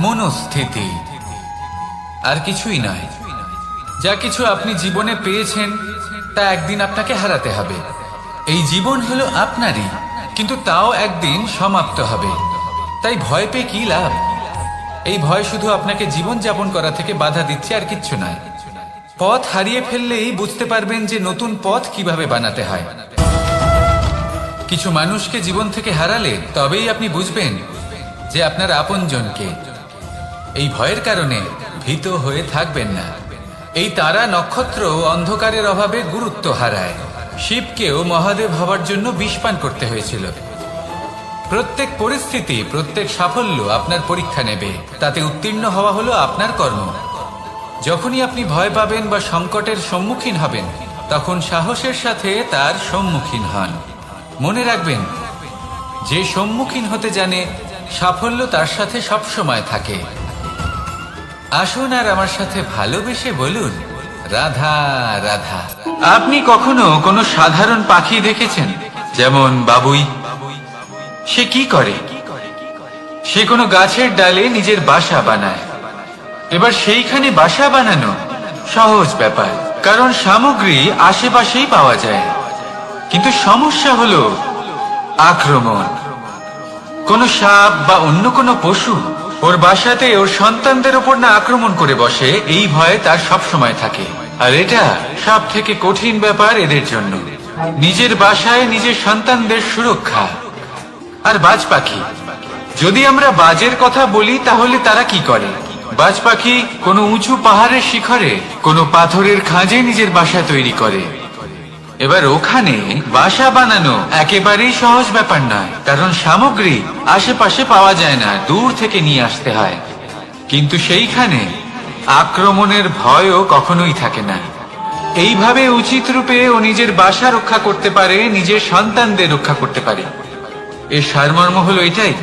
মনস্থিতি, আর কিছুই নয়। যা কিছু আপনি জীবনে পেয়েছেন তা একদিন আপনাকে হারাতে হবে। এই জীবন হলো আপনারই, কিন্তু তাও একদিন সমাপ্ত হবে। তাই ভয় পেয়ে কি লাভ? এই ভয় শুধু আপনাকে জীবন যাপন করা থেকে বাধা দিচ্ছে, আর কিচ্ছু নয়। পথ হারিয়ে ফেললেই বুঝতে পারবেন যে নতুন পথ কিভাবে বানাতে হয়। কিছু মানুষকে জীবন থেকে হারালে তবেই আপনি বুঝবেন যে আপনার আপনজনকে। এই ভয়ের কারণে ভীত হয়ে থাকবেন না। এই তারা নক্ষত্র অন্ধকারের অভাবে গুরুত্ব হারায়। শিবকেও মহাদেব হবার জন্য বিষ পান করতে হয়েছিল। প্রত্যেক পরিস্থিতি, প্রত্যেক সাফল্য আপনার পরীক্ষা নেবে, তাতে উত্তীর্ণ হওয়া হলো আপনার কর্ম। যখনই আপনি ভয় পাবেন বা সংকটের সম্মুখীন হবেন তখন সাহসের সাথে তার সম্মুখীন হন। মনে রাখবেন, যে সম্মুখীন হতে জানে সাফল্য তার সাথে সবসময় থাকে। আসুন আর আমার সাথে ভালোবেসে বলুন, রাধা রাধা। আপনি কখনো কোনো সাধারণ পাখি দেখেছেন যেমন বাবুই, সে কি করে? সে কোনো গাছের ডালে নিজের বাসা বানায়। এবার সেইখানে বাসা বানানো সহজ ব্যাপার, কারণ সামগ্রী আশেপাশেই পাওয়া যায়। কিন্তু সমস্যা হলো আক্রমণ। কোন সাপ বা অন্য কোনো পশু ওর বাসাতে ওর সন্তানদের উপর না আক্রমণ করে বসে, এই ভয়ে তার সব সময় থাকে। আর এটা সব থেকে কঠিন ব্যাপার এদের জন্য, নিজের বাসায় নিজের সন্তানদের সুরক্ষা। আর বাজ পাখি, যদি আমরা বাজের কথা বলি তাহলে তারা কি করে? বাজ পাখি কোনো উঁচু পাহাড়ের শিখরে কোনো পাথরের খাঁজে নিজের বাসা তৈরি করে। এবার ওখানে বাসা বানানো একেবারেই সহজ ব্যাপার নয়, কারণ সামগ্রী আশেপাশে পাওয়া যায় না, দূর থেকে নিয়ে আসতে হয়। কিন্তু সেইখানে আক্রমণের ভয়ও কখনোই থাকে না। এইভাবে উচিত রূপে ও নিজের বাসা রক্ষা করতে পারে, নিজের সন্তানদের রক্ষা করতে পারে। এর সারমর্ম হলো এটাই,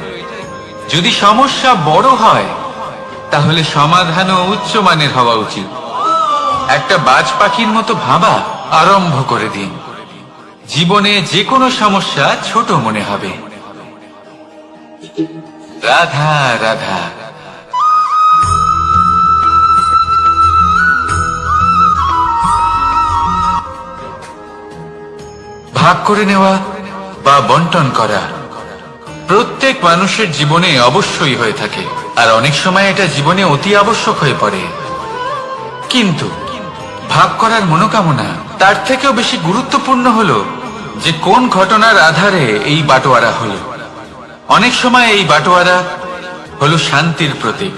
যদি সমস্যা বড় হয় তাহলে সমাধানও উচ্চমানের হওয়া উচিত। একটা বাজ পাখির মতো ভাবা আরম্ভ করে দিন, জীবনে যে কোনো সমস্যা ছোট মনে হবে। রাধা রাধা। ভাগ করে নেওয়া বা বন্টন করা প্রত্যেক মানুষের জীবনে অবশ্যই হয়ে থাকে, আর অনেক সময় এটা জীবনে অতি আবশ্যক হয়ে পড়ে। কিন্তু ভাগ করার মনোকামনা তার থেকেও বেশি গুরুত্বপূর্ণ হলো যে কোন ঘটনার আধারে এই বাটোয়ারা হলো। অনেক সময় এই বাটোয়ারা হলো শান্তির প্রতীক,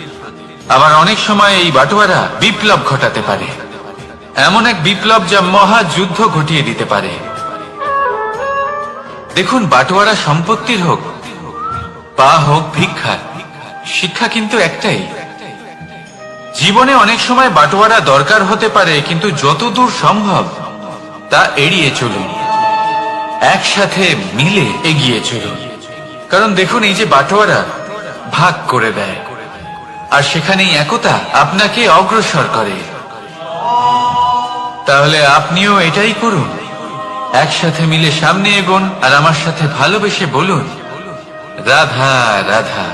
আবার অনেক সময় এই বাটোয়ারা বিপ্লব ঘটাতে পারে, এমন এক বিপ্লব যা মহাযুদ্ধ ঘটিয়ে দিতে পারে। দেখুন, বাটোয়ারা সম্পত্তির হোক বা হোক ভিক্ষার, শিক্ষা কিন্তু একটাই। জীবনে অনেক সময় বাটোয়ারা দরকার হতে পারে, কিন্তু যতদূর সম্ভব তা এড়িয়ে চলুন, একসাথে মিলে এগিয়ে চলুন। কারণ দেখুন, এই যে বাটোয়ারা ভাগ করে দেয়, আর সেখানেই একতা আপনাকে অগ্রসর করে। তাহলে আপনিও এটাই করুন, একসাথে মিলে সামনে এগোন, আর আমার সাথে ভালোবেসে বলুন রাধা রাধা।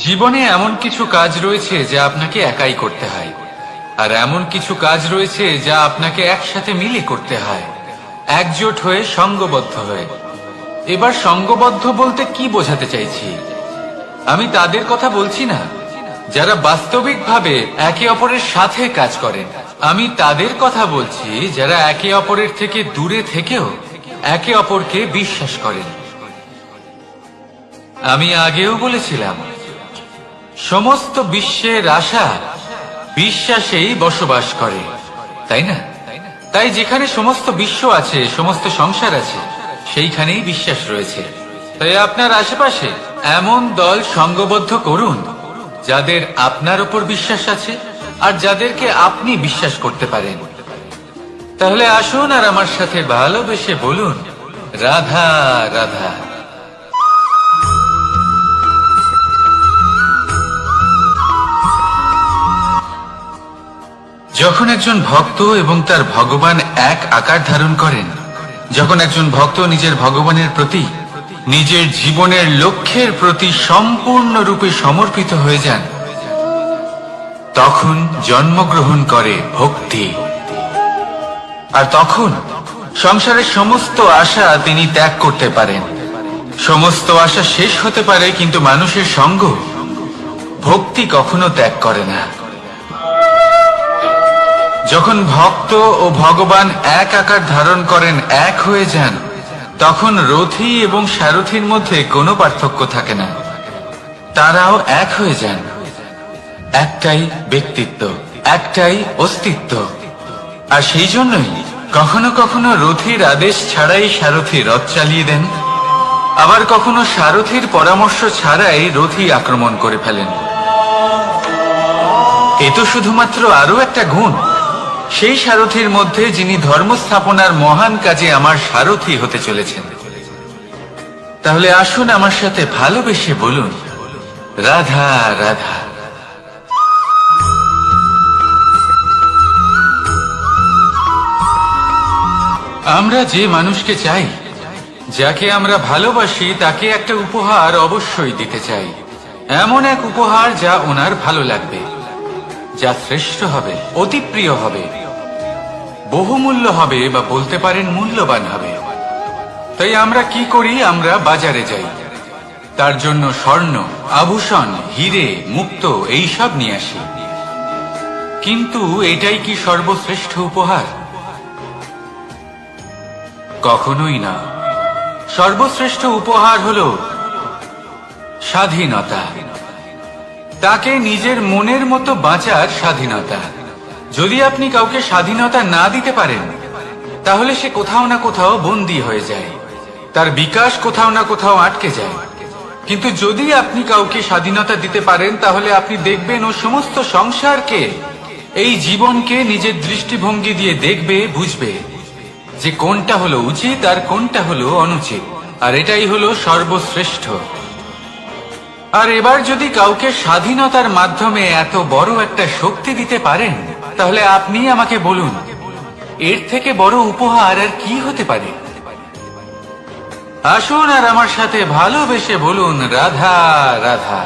জীবনে এমন কিছু কাজ রয়েছে যা আপনাকে একাই করতে হয়, আর এমন কিছু কাজ রয়েছে যা আপনাকে একসাথে মিলে করতে হয়, একজোট হয়ে, সঙ্গবদ্ধ হয়ে। এবার সঙ্গবদ্ধ বলতে কি বোঝাতে চাইছি? আমি তাদের কথা বলছি না যারা বাস্তবিকভাবে একে অপরের সাথে কাজ করেন, আমি তাদের কথা বলছি যারা একে অপরের থেকে দূরে থেকেও একে অপরকে বিশ্বাস করেন। আমি আগেও বলেছিলাম, সমস্ত বিশ্বের আশা বিশ্বাসেই বসবাস করে, তাই না? তাই যেখানে সমস্ত বিশ্ব আছে, সমস্ত সংসার আছে, সেইখানেই বিশ্বাস রয়েছে। তাই আপনার আশেপাশে এমন দল সঙ্গবদ্ধ করুন যাদের আপনার উপর বিশ্বাস আছে আর যাদেরকে আপনি বিশ্বাস করতে পারেন। তাহলে আসুন আর আমার সাথে ভালোবেসে বলুন রাধা রাধা। যখন একজন ভক্ত এবং তার ভগবান এক আকার ধারণ করেন, যখন একজন ভক্ত নিজের ভগবানের প্রতি, নিজের জীবনের লক্ষ্যের প্রতি সম্পূর্ণরূপে সমর্পিত হয়ে যান, তখন জন্মগ্রহণ করে ভক্তি। আর তখন সংসারের সমস্ত আশা তিনি ত্যাগ করতে পারেন। সমস্ত আশা শেষ হতে পারে, কিন্তু মানুষের সঙ্গ ভক্তি কখনো ত্যাগ করে না। যখন ভক্ত ও ভগবান এক আকার ধারণ করেন, এক হয়ে যান, তখন রথী এবং সারথীর মধ্যে কোনো পার্থক্য থাকে না, তারাও এক হয়ে যান। একটাই ব্যক্তিত্ব, একটাই অস্তিত্ব। আর সেই জন্যই কখনো কখনো রথীর আদেশ ছাড়াই সারথী রথ চালিয়ে দেন, আবার কখনো সারথীর পরামর্শ ছাড়াই রথী আক্রমণ করে ফেলেন। এ তো শুধুমাত্র আরো একটা গুণ সেই সারথীর মধ্যে, যিনি ধর্ম স্থাপনার মহান কাজে আমার সারথী হতে চলেছেন। তাহলে আসুন আমার সাথে ভালোবেসে বলুন রাধা রাধা। আমরা যে মানুষকে চাই, যাকে আমরা ভালোবাসি, তাকে একটা উপহার অবশ্যই দিতে চাই। এমন এক উপহার যা ওনার ভালো লাগবে, যা শ্রেষ্ঠ হবে, অতি প্রিয় হবে, বহুমূল্য হবে, বা বলতে পারেন মূল্যবান হবে। তাই আমরা কি করি? আমরা বাজারে যাই, তার জন্য স্বর্ণ, আভূষণ, হিরে, মুক্তো এইসব নিয়ে আসি। কিন্তু এটাই কি সর্বশ্রেষ্ঠ উপহার? কখনোই না। সর্বশ্রেষ্ঠ উপহার হলো স্বাধীনতা, তাকে নিজের মনের মতো বাঁচার স্বাধীনতা। যদি আপনি কাউকে স্বাধীনতা না দিতে পারেন, তাহলে সে কোথাও না কোথাও বন্দী হয়ে যায়, তার বিকাশ কোথাও না কোথাও আটকে যায়। কিন্তু যদি আপনি কাউকে স্বাধীনতা দিতে পারেন, তাহলে আপনি দেখবেন ও সমস্ত সংসারকে, এই জীবনকে নিজের দৃষ্টিভঙ্গি দিয়ে দেখবে, বুঝবে যে কোনটা হলো উচিত আর কোনটা হলো অনুচিত। আর এটাই হলো সর্বশ্রেষ্ঠ। আর এবার যদি কাউকে স্বাধীনতার মাধ্যমে এত বড় একটা শক্তি দিতে পারেন, তাহলে আপনি আমাকে বলুন, এর থেকে বড় উপহার আর কি হতে পারে? আসুন আর আমার সাথে ভালোবেসে বলুন, রাধা রাধা।